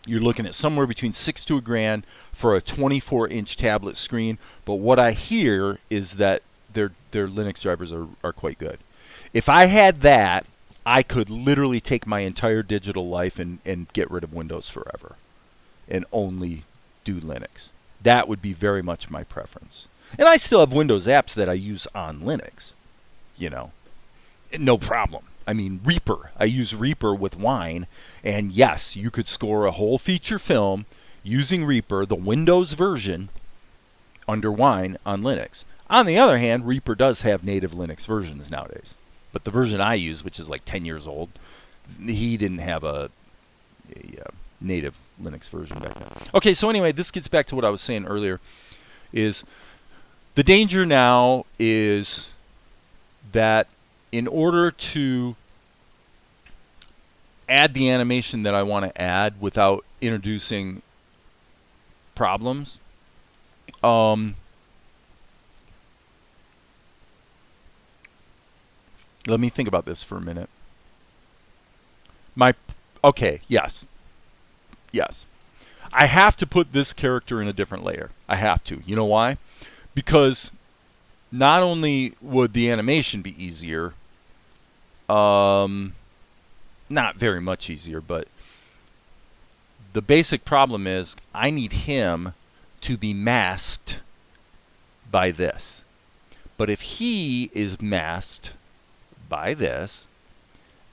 you're looking at somewhere between $6,000 to $1,000 for a 24-inch tablet screen. But what I hear is that their Linux drivers are quite good. If I had that, I could literally take my entire digital life and get rid of Windows forever and only do Linux. That would be very much my preference. And I still have Windows apps that I use on Linux, you know, no problem. I mean, Reaper. I use Reaper with Wine, and yes, you could score a whole feature film using Reaper, the Windows version, under Wine on Linux. On the other hand, Reaper does have native Linux versions nowadays. But the version I use, which is like 10 years old, he didn't have a native Linux version back then. Okay, so anyway, this gets back to what I was saying earlier, is the danger now is that in order to add the animation that I want to add without introducing problems, let me think about this for a minute. Okay, yes. I have to put this character in a different layer. I have to. You know why? Because not only would the animation be easier, not very much easier, but the basic problem is I need him to be masked by this. But if he is masked by this,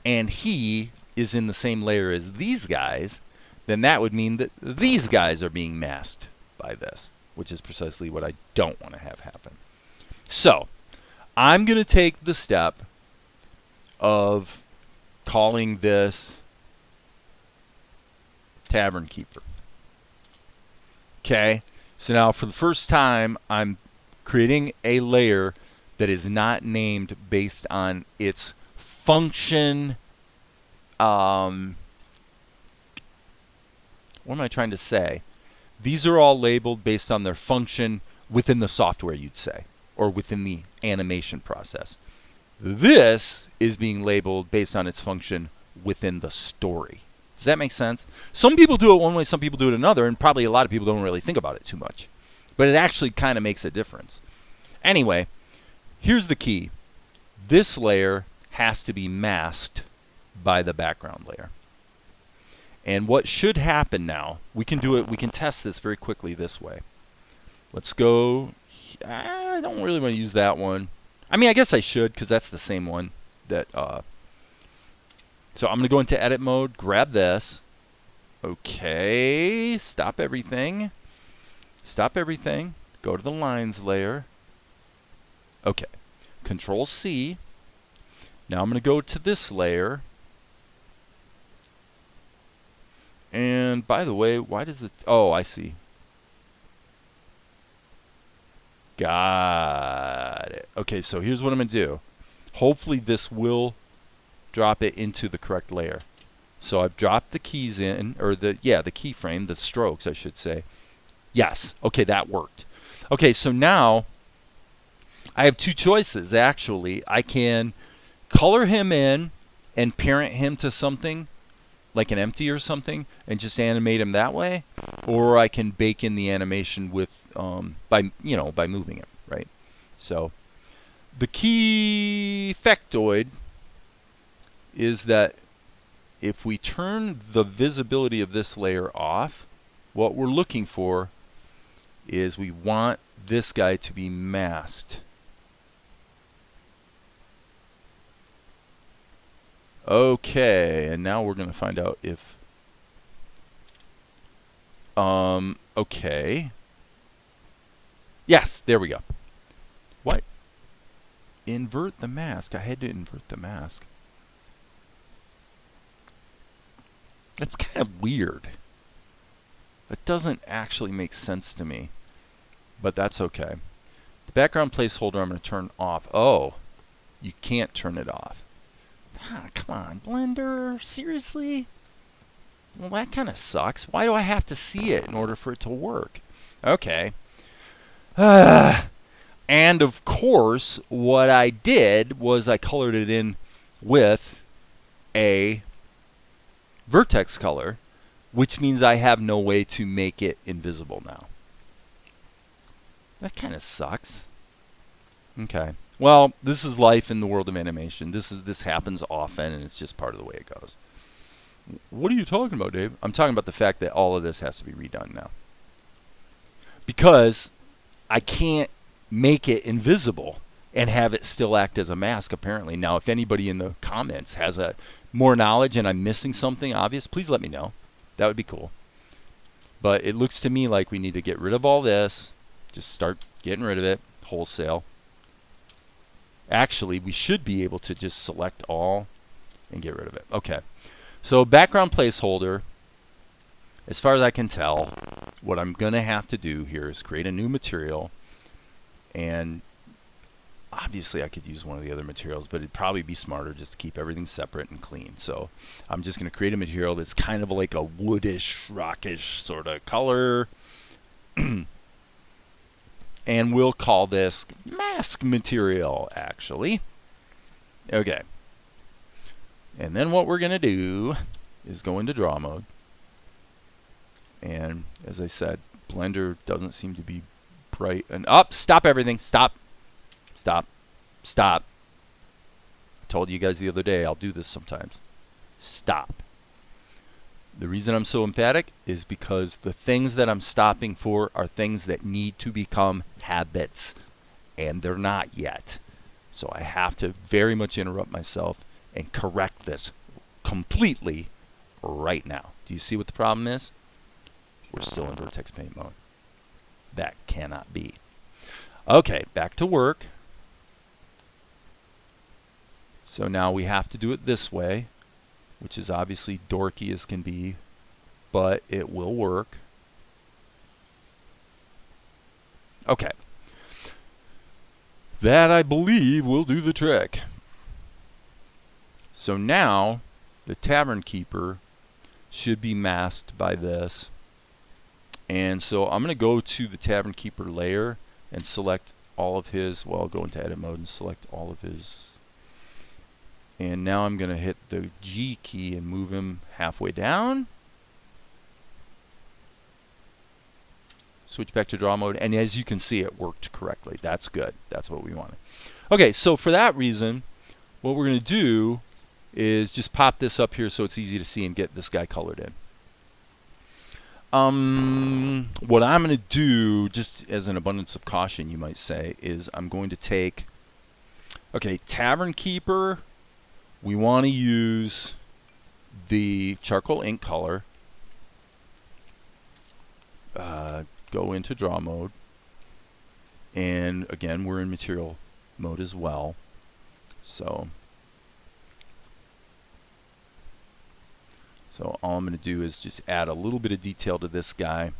and he is in the same layer as these guys, then that would mean that these guys are being masked by this, which is precisely what I don't want to have happen. So, I'm going to take the step of calling this Tavern Keeper. Okay, so now for the first time, I'm creating a layer that is not named based on its function. What am I trying to say? These are all labeled based on their function within the software, you'd say, or within the animation process. This is being labeled based on its function within the story. Does that make sense? Some people do it one way, some people do it another, and probably a lot of people don't really think about it too much. but it actually kind of makes a difference. Anyway, here's the key. This layer has to be masked by the background layer. And what should happen now, we can do it, we can test this very quickly this way. Let's go, I don't really want to use that one. I mean, I guess I should, because that's the same one that, so I'm going to go into edit mode, grab this. Okay, stop everything. Stop everything. Go to the lines layer. Okay, Control C. Now I'm going to go to this layer. And by the way, why does it, oh, I see. Got it. Okay, so here's what I'm going to do. Hopefully this will drop it into the correct layer. So I've dropped the keys in, or the keyframe, the strokes, I should say. Yes. Okay, that worked. Okay, so now I have two choices, actually. I can color him in and parent him to something like an empty or something and just animate him that way, or I can bake in the animation with by moving him, right? So the key factoid is that if we turn the visibility of this layer off, what we're looking for is we want this guy to be masked. Okay, and now we're going to find out if okay. Yes, there we go. What? Invert the mask. I had to invert the mask. That's kind of weird. That doesn't actually make sense to me, but that's okay. The background placeholder I'm going to turn off. Oh, you can't turn it off. Ah, come on, Blender. Seriously? Well, that kind of sucks. Why do I have to see it in order for it to work? Okay. And of course, what I did was I colored it in with a vertex color, which means I have no way to make it invisible now. That kind of sucks. Okay. Well, this is life in the world of animation. This happens often, and it's just part of the way it goes. What are you talking about, Dave? I'm talking about the fact that all of this has to be redone now. Because I can't make it invisible and have it still act as a mask, apparently. Now, if anybody in the comments has more knowledge and I'm missing something obvious, please let me know. That would be cool. But it looks to me like we need to get rid of all this. Just start getting rid of it wholesale. Actually, we should be able to just select all and get rid of it. Okay. So background placeholder, as far as I can tell, what I'm going to have to do here is create a new material. And obviously I could use one of the other materials, but it'd probably be smarter just to keep everything separate and clean. So I'm just going to create a material that's kind of like a woodish, rockish sort of color. And we'll call this mask material, actually. Okay. And then what we're going to do is go into draw mode. And as I said, Blender doesn't seem to be bright enough. Stop everything. Stop. Stop. Stop. I told you guys the other day I'll do this sometimes. Stop. The reason I'm so emphatic is because the things that I'm stopping for are things that need to become habits, and they're not yet. So I have to very much interrupt myself and correct this completely right now. Do you see what the problem is? We're still in vertex paint mode. That cannot be. Okay, back to work. So now we have to do it this way, which is obviously dorky as can be, but it will work. Okay. That, I believe, will do the trick. So now the tavern keeper should be masked by this. And so I'm going to go to the tavern keeper layer and select all of his, well, I'll go into edit mode and select all of his. And now I'm going to hit the G key and move him halfway down. Switch back to draw mode, and as you can see, it worked correctly. That's good. That's what we wanted. Okay, so for that reason, what we're going to do is just pop this up here so it's easy to see and get this guy colored in. What I'm going to do, just as an abundance of caution, you might say, is I'm going to take, okay, Tavern Keeper. We want to use the charcoal ink color. Go into draw mode. And again, we're in material mode as well. So all I'm going to do is just add a little bit of detail to this guy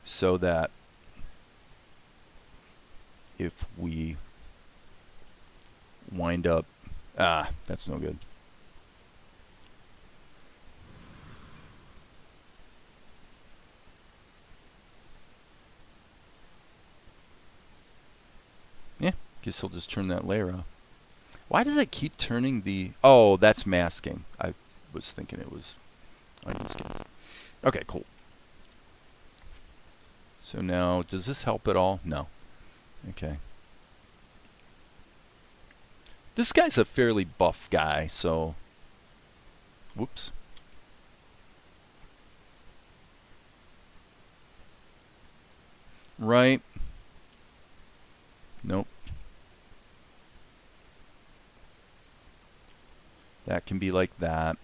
so that if we wind up, that's no good. Yeah, guess I'll just turn that layer off. Why does it keep turning the... Oh, that's masking. I was thinking it was unmasking. Okay, cool. So now, does this help at all? No. Okay. This guy's a fairly buff guy, so... Whoops. Right. Nope. That can be like that.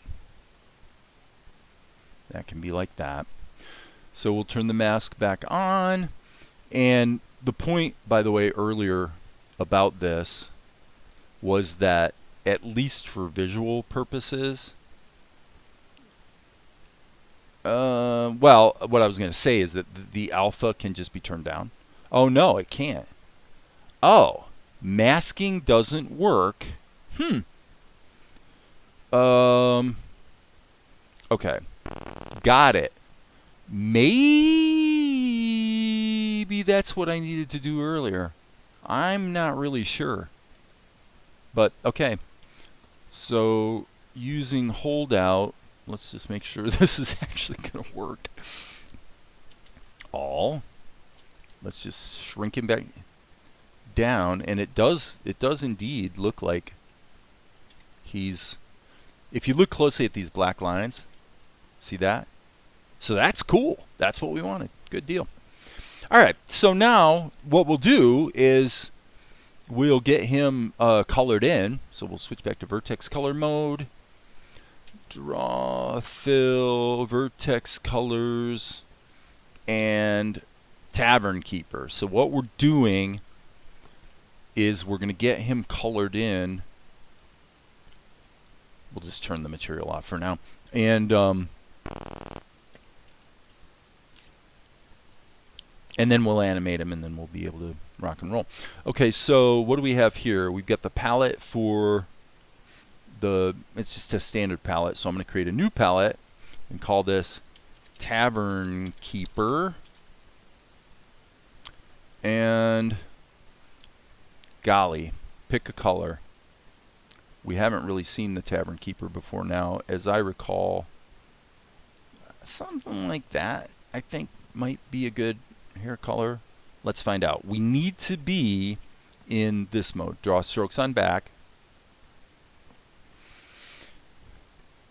That can be like that. So we'll turn the mask back on. And the point, by the way, earlier about this was that, at least for visual purposes, well, what I was going to say is that the alpha can just be turned down. Oh, no, it can't. Oh, masking doesn't work. Okay. Got it. Maybe that's what I needed to do earlier. I'm not really sure. But, okay. So, using holdout, let's just make sure this is actually going to work. All. Let's just shrink him back down, and it does indeed look like he's... If you look closely at these black lines, see that? So that's cool. That's what we wanted. Good deal. All right. So now what we'll do is we'll get him colored in. So we'll switch back to vertex color mode. Draw, fill, vertex colors, and Tavern Keeper. So what we're doing is we're going to get him colored in. We'll just turn the material off for now. And then we'll animate him, and then we'll be able to rock and roll. Okay, so what do we have here? We've got the palette for the... It's just a standard palette, so I'm going to create a new palette and call this Tavern Keeper. And golly, pick a color. We haven't really seen the Tavern Keeper before now. As I recall, something like that, I think, might be a good hair color. Let's find out. We need to be in this mode. Draw strokes on back.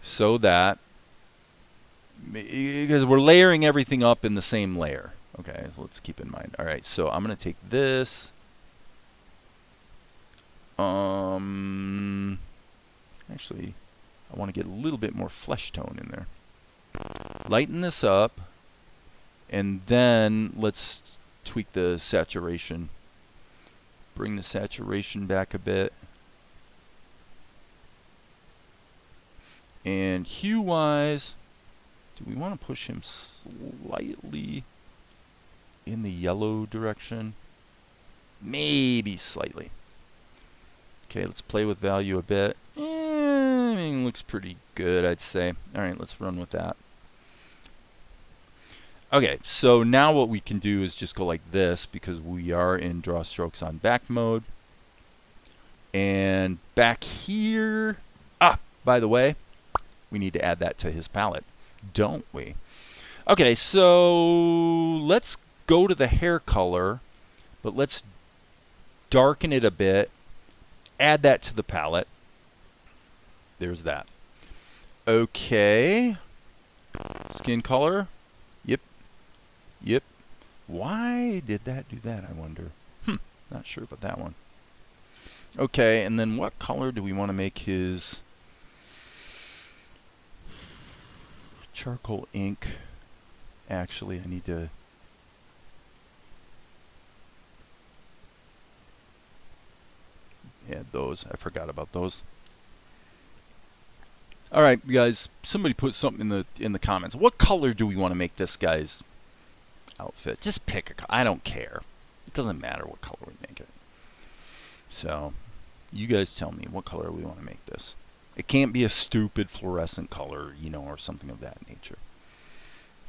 So that, because we're layering everything up in the same layer. Okay, so let's keep in mind. All right, so I'm going to take this. Actually, I want to get a little bit more flesh tone in there. Lighten this up, and then let's tweak the saturation. Bring the saturation back a bit. And hue-wise, do we want to push him slightly in the yellow direction? Maybe slightly. Okay, let's play with value a bit. I mean, looks pretty good, I'd say. All right, let's run with that. Okay, so now what we can do is just go like this, because we are in draw strokes on back mode. And back here, by the way, we need to add that to his palette, don't we? Okay, so let's go to the hair color, but let's darken it a bit. Add that to the palette. There's that. Okay. Skin color. Yep. Yep. Why did that do that, I wonder? Not sure about that one. Okay, and then what color do we want to make his charcoal ink? Actually, I need to... add those. I forgot about those. All right, guys. Somebody put something in the comments. What color do we want to make this guy's outfit? Just pick a color. I don't care. It doesn't matter what color we make it. So, you guys tell me what color we want to make this. It can't be a stupid fluorescent color, you know, or something of that nature.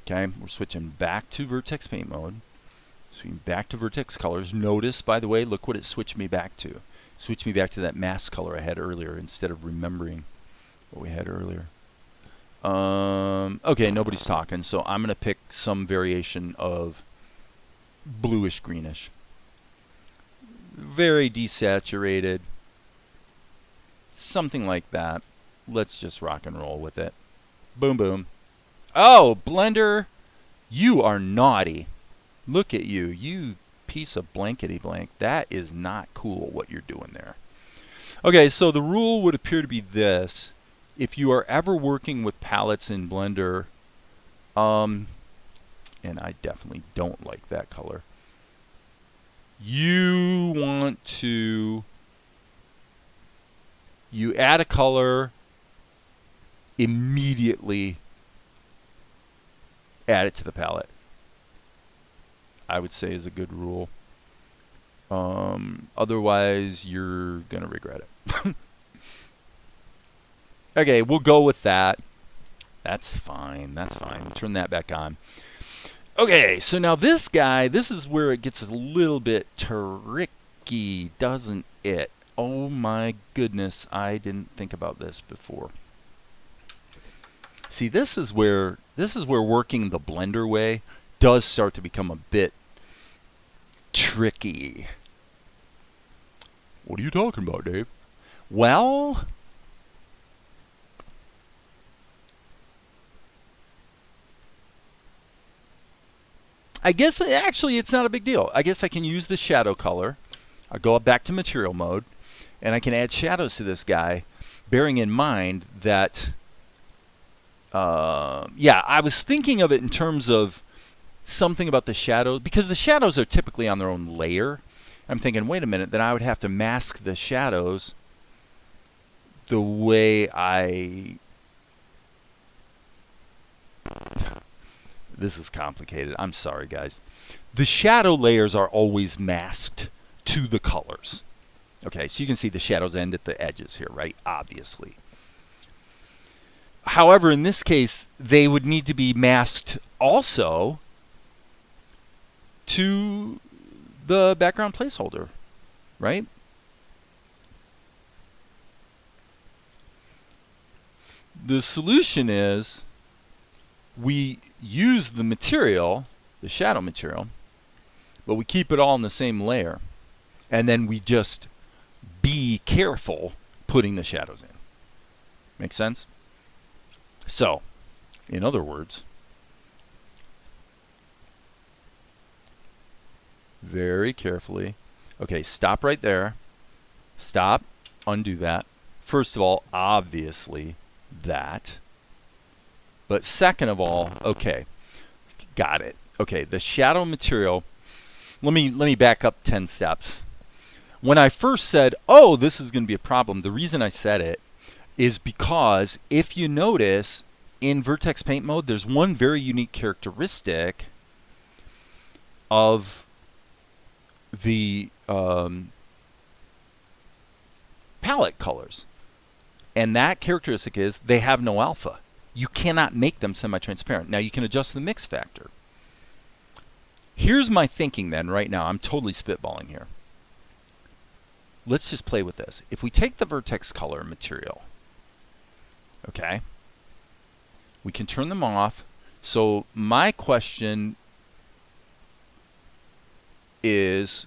Okay, we're switching back to vertex paint mode. Switching back to vertex colors. Notice, by the way, look what it switched me back to. Switch me back to that mask color I had earlier instead of remembering what we had earlier. Okay, nobody's talking, so I'm going to pick some variation of bluish greenish. Very desaturated. Something like that. Let's just rock and roll with it. Boom, boom. Oh, Blender, you are naughty. Look at you. You piece of blankety blank. That is not cool what you're doing there. Okay, so the rule would appear to be this. If you are ever working with palettes in Blender, and I definitely don't like that color, you want to, you add a color, immediately add it to the palette. I would say is a good rule. Otherwise, you're going to regret it. Okay, we'll go with that. That's fine. That's fine. Turn that back on. Okay, so now this guy, this is where it gets a little bit tricky, doesn't it? Oh my goodness, I didn't think about this before. See, this is where working the Blender way does start to become a bit tricky. What are you talking about, Dave? Well, I guess actually it's not a big deal. I guess I can use the shadow color. I'll go back to material mode, and I can add shadows to this guy, bearing in mind that, yeah, I was thinking of it in terms of something about the shadows, because the shadows are typically on their own layer. I'm thinking, wait a minute, then I would have to mask the shadows the way I... This is complicated. I'm sorry, guys. The shadow layers are always masked to the colors. Okay, so you can see the shadows end at the edges here, right? Obviously. However, in this case, they would need to be masked also to the background placeholder, right? The solution is we use the material, the shadow material, but we keep it all in the same layer. And then we just be careful putting the shadows in. Make sense? So, in other words, very carefully. Okay, stop right there. Stop. Undo that. First of all, obviously, that. But second of all, okay, got it. Okay, the shadow material, let me back up 10 steps. When I first said, oh, this is going to be a problem, the reason I said it is because if you notice, in vertex paint mode, there's one very unique characteristic of the palette colors. And that characteristic is they have no alpha. You cannot make them semi-transparent. Now, you can adjust the mix factor. Here's my thinking then right now. I'm totally spitballing here. Let's just play with this. If we take the vertex color material, okay, we can turn them off So my question is,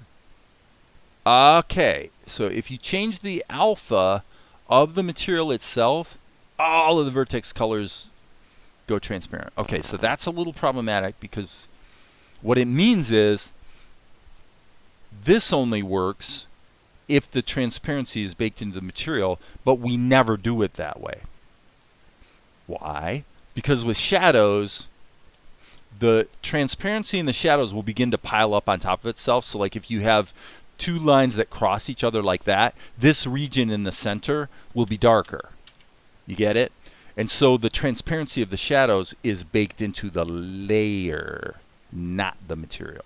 okay, so if you change the alpha of the material itself, all of the vertex colors go transparent. Okay, so that's a little problematic because what it means is this only works if the transparency is baked into the material, but we never do it that way. Why? Because with shadows, the transparency in the shadows will begin to pile up on top of itself. So like if you have two lines that cross each other like that, this region in the center will be darker. You get it? And so the transparency of the shadows is baked into the layer, not the material.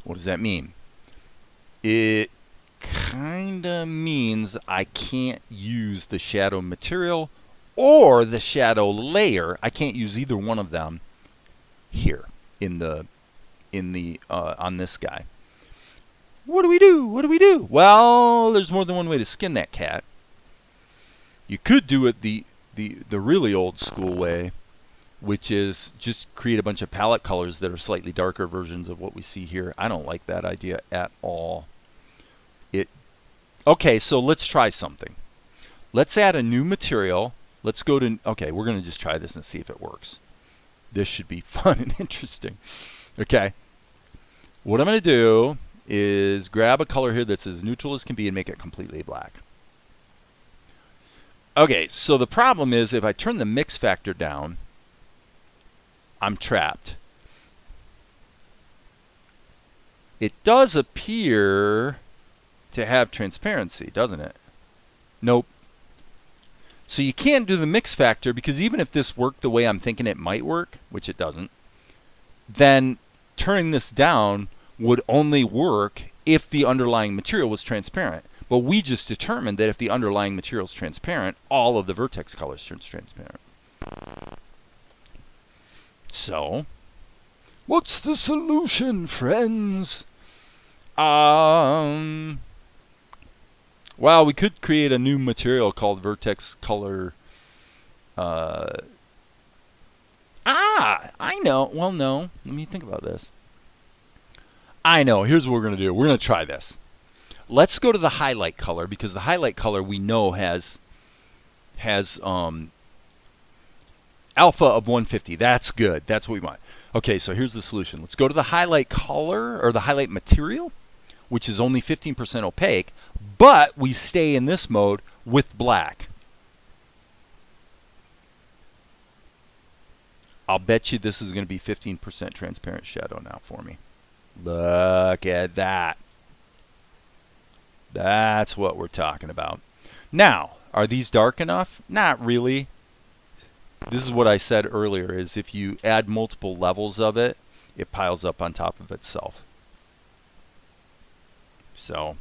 What does that mean? It kind of means I can't use the shadow material or the shadow layer. I can't use either one of them here in the on this guy. What do we do? What do we do? Well, there's more than one way to skin that cat. You could do it the really old school way, which is just create a bunch of palette colors that are slightly darker versions of what we see here. I don't like that idea at all. Okay, so let's try something. Let's add a new material. Let's go to, okay, we're going to just try this and see if it works. This should be fun and interesting. Okay. What I'm going to do is grab a color here that's as neutral as can be and make it completely black. Okay, so the problem is if I turn the mix factor down, I'm trapped. It does appear to have transparency, doesn't it? Nope. So you can't do the mix factor because even if this worked the way I'm thinking it might work, which it doesn't, then turning this down would only work if the underlying material was transparent. But we just determined that if the underlying material is transparent, all of the vertex colors turn transparent. So, what's the solution, friends? Well, we could create a new material called vertex color. I know. Well, no. Let me think about this. I know. Here's what we're going to do. We're going to try this. Let's go to the highlight color because the highlight color we know has alpha of 150. That's good. That's what we want. Okay, so here's the solution. Let's go to the highlight color or the highlight material, which is only 15% opaque, but we stay in this mode with black. I'll bet you this is going to be 15% transparent shadow now for me. Look at that. That's what we're talking about. Now, are these dark enough? Not really. This is what I said earlier, is if you add multiple levels of it, it piles up on top of itself. So,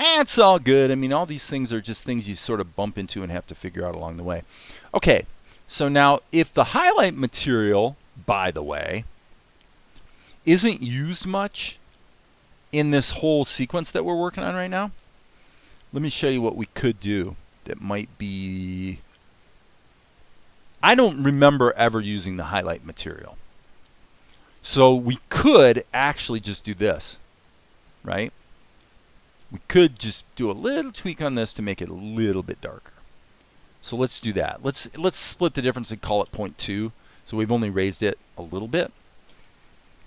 it's all good. I mean, all these things are just things you sort of bump into and have to figure out along the way. Okay, so now if the highlight material, by the way, isn't used much in this whole sequence that we're working on right now, let me show you what we could do that might be... I don't remember ever using the highlight material. So we could actually just do this, right? We could just do a little tweak on this to make it a little bit darker. So let's do that. Let's split the difference and call it 0.2. So we've only raised it a little bit.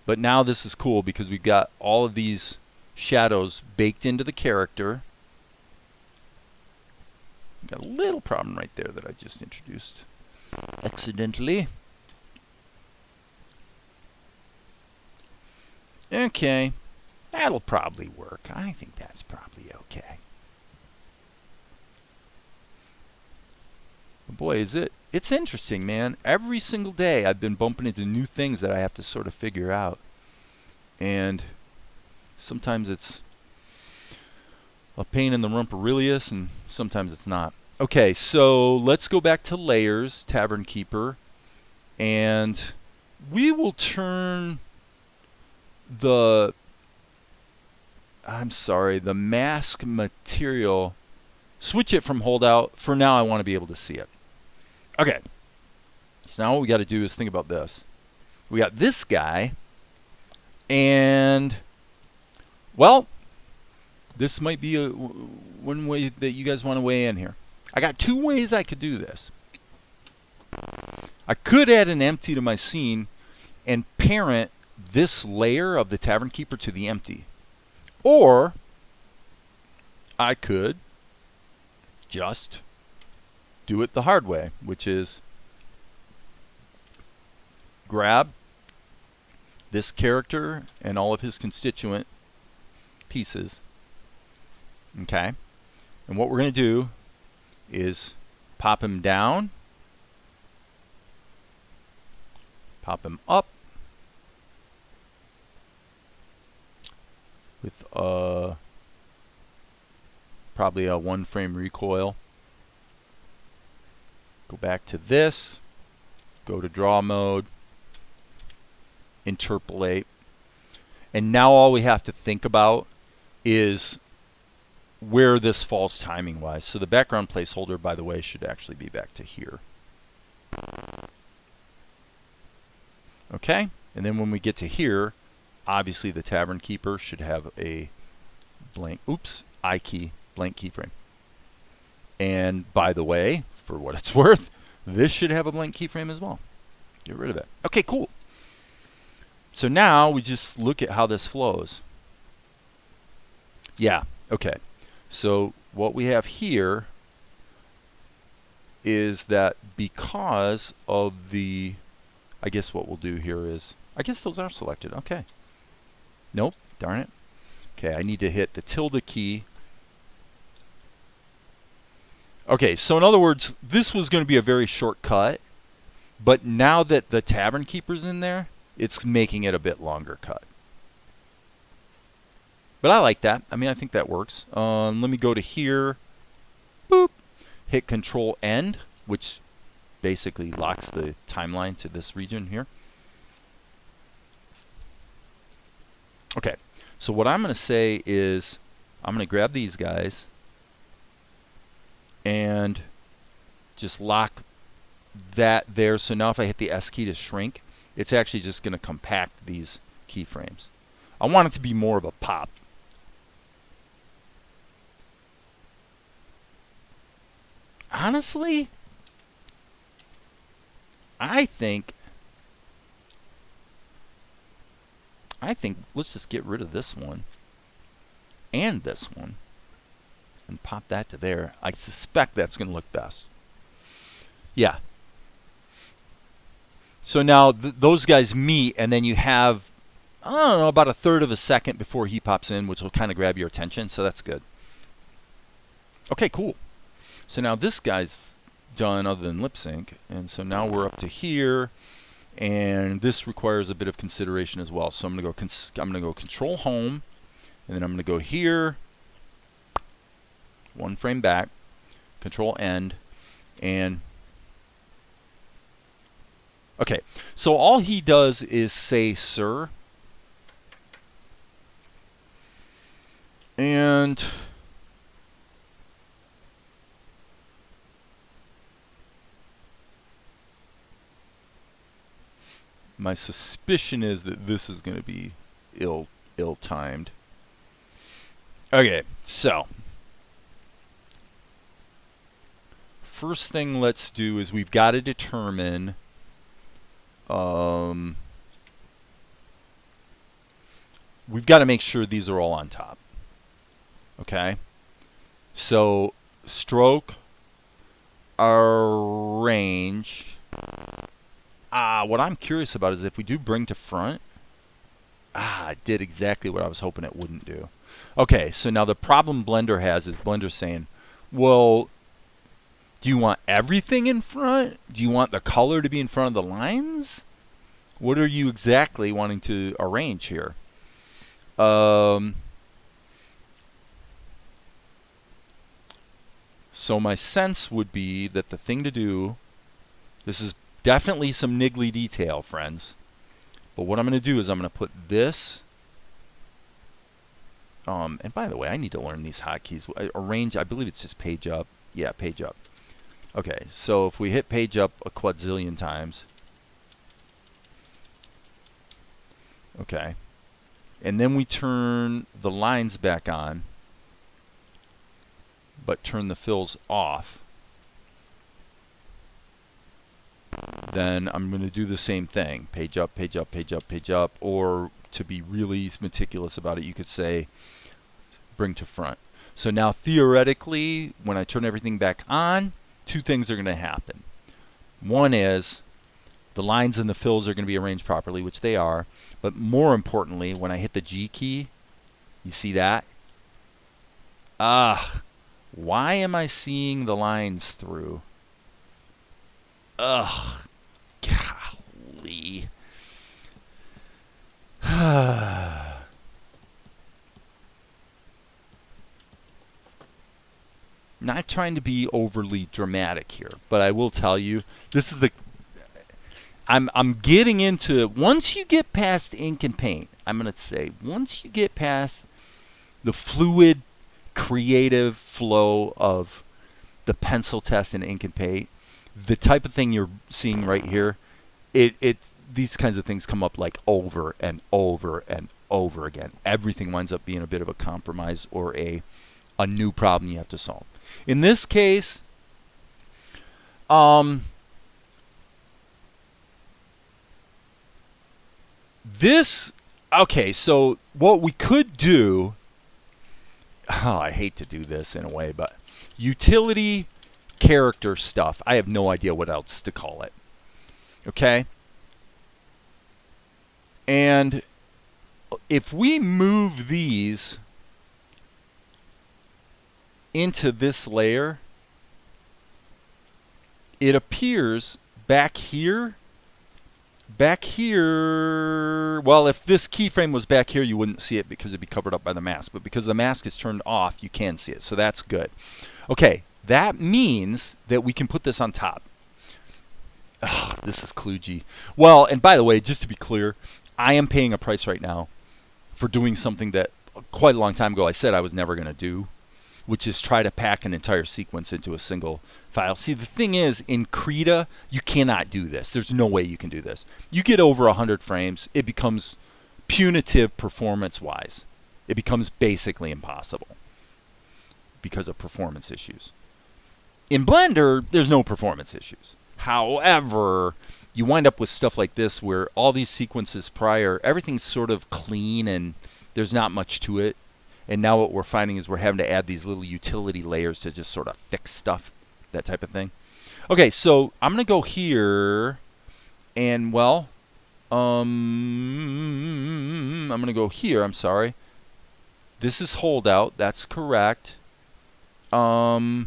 But now this is cool because we've got all of these shadows baked into the character. Got a little problem right there that I just introduced accidentally. Okay, that'll probably work. I think that's probably okay. But boy, it's interesting, man. Every single day I've been bumping into new things that I have to sort of figure out. And sometimes it's a pain in the rumpurilius and sometimes it's not. Okay, so let's go back to layers, Tavern Keeper, and we will turn the mask material, switch it from holdout. For now, I want to be able to see it. Okay, So now what we got to do is think about this. We got this guy, and, well, this might be one way that you guys want to weigh in here. I got two ways I could do this. I could add an empty to my scene and parent this layer of the tavern keeper to the empty. Or I could just do it the hard way, which is grab this character and all of his constituent pieces. Okay? And what we're going to do is pop him down, pop him up with probably a 1-frame recoil. Go back to this, go to draw mode, interpolate, and now all we have to think about is where this falls timing wise. So the background placeholder, by the way, should actually be back to here. Okay, and then when we get to here, obviously the tavern keeper should have a blank, I key, blank keyframe. And by the way, for what it's worth, this should have a blank keyframe as well. Get rid of it. Okay, cool. So now we just look at how this flows. Yeah, okay. So what we have here is that because of the, I guess what we'll do here is, I guess those are selected. Okay. Nope, darn it. Okay, I need to hit the tilde key. Okay, so in other words, this was going to be a very short cut, but now that the tavern keeper's in there, it's making it a bit longer cut. But I like that. I mean, I think that works. Let me go to here. Boop. Hit Control End, which basically locks the timeline to this region here. Okay, so what I'm going to say is I'm going to grab these guys and just lock that there. So now if I hit the S key to shrink, it's actually just going to compact these keyframes. I want it to be more of a pop. Honestly, I think let's just get rid of this one and this one and pop that to there. I suspect that's going to look best. Yeah. So now those guys meet, and then you have, I don't know, about a third of a second before he pops in, which will kind of grab your attention, so that's good. Okay, cool. So now this guy's done other than lip sync, and so now we're up to here, and this requires a bit of consideration as well. So I'm going to go Control Home, and then I'm going to go here, 1 frame back, Control End, and okay. So all he does is say "sir," and my suspicion is that this is going to be ill-timed. Okay, so first thing let's do is we've got to determine we've got to make sure these are all on top. Okay, so stroke, arrange. What I'm curious about is if we do bring to front, it did exactly what I was hoping it wouldn't do. Okay, so now the problem Blender has is Blender's saying, well, do you want everything in front? Do you want the color to be in front of the lines? What are you exactly wanting to arrange here? So my sense would be that the thing to do, this is definitely some niggly detail, friends. But what I'm going to do is I'm going to put this, and by the way, I need to learn these hotkeys. Arrange, I believe it's just page up. Yeah, page up. Okay, so if we hit page up a quadzillion times, okay, and then we turn the lines back on, but turn the fills off, then I'm going to do the same thing. Page up, page up, page up, page up, or to be really meticulous about it, you could say bring to front. So now theoretically, when I turn everything back on, two things are going to happen. One is the lines and the fills are going to be arranged properly, which they are, but more importantly, when I hit the G key, you see that? Why am I seeing the lines through? Ugh, golly. Not trying to be overly dramatic here, but I will tell you, this is the I'm getting into, once you get past ink and paint, I'm going to say, once you get past the fluid, creative flow of the pencil test and ink and paint, the type of thing you're seeing right here, these kinds of things come up like over and over and over again. Everything winds up being a bit of a compromise or a new problem you have to solve. In this case, okay, so what we could do, I hate to do this in a way, but utility character stuff, I have no idea what else to call it. Okay? And if we move these into this layer, it appears back here, well, if this keyframe was back here, you wouldn't see it because it'd be covered up by the mask. But because the mask is turned off, you can see it. So that's good. Okay, that means that we can put this on top. Ugh, this is kludgy. Well, and by the way, just to be clear, I am paying a price right now for doing something that quite a long time ago I said I was never going to do, which is try to pack an entire sequence into a single file. See, the thing is, in Krita, you cannot do this. There's no way you can do this. You get over 100 frames, it becomes punitive performance-wise. It becomes basically impossible because of performance issues. In Blender, there's no performance issues. However, you wind up with stuff like this where all these sequences prior, everything's sort of clean and there's not much to it. And now what we're finding is we're having to add these little utility layers to just sort of fix stuff, that type of thing. Okay, so I'm going to go here, and well, I'm going to go here, I'm sorry. This is holdout, that's correct. How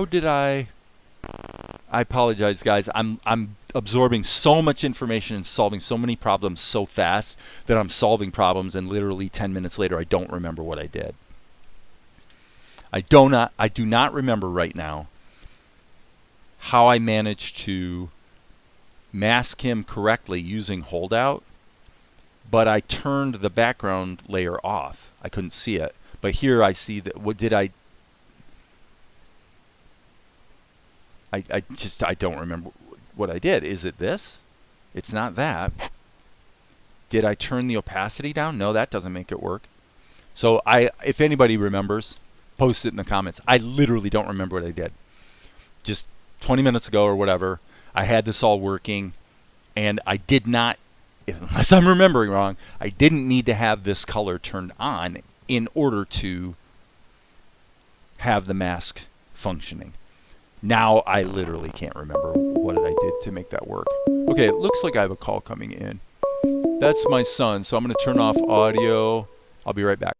did I apologize, guys. I'm absorbing so much information and solving so many problems so fast that I'm solving problems and literally 10 minutes later I don't remember what I did. I do not remember right now how I managed to mask him correctly using holdout, but I turned the background layer off. I couldn't see it. But here I see that, what did I don't remember what I did. Is it this? It's not that. Did I turn the opacity down? No, that doesn't make it work. So if anybody remembers, post it in the comments. I literally don't remember what I did. Just 20 minutes ago or whatever, I had this all working, and I did not, unless I'm remembering wrong, I didn't need to have this color turned on in order to have the mask functioning. Now I literally can't remember what I did to make that work. Okay, it looks like I have a call coming in. That's my son, so I'm going to turn off audio. I'll be right back.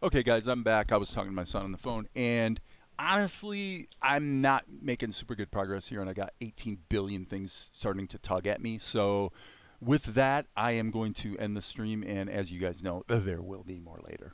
Okay, guys, I'm back. I was talking to my son on the phone, and honestly, I'm not making super good progress here, and I got 18 billion things starting to tug at me. So, with that, I am going to end the stream, and as you guys know, there will be more later.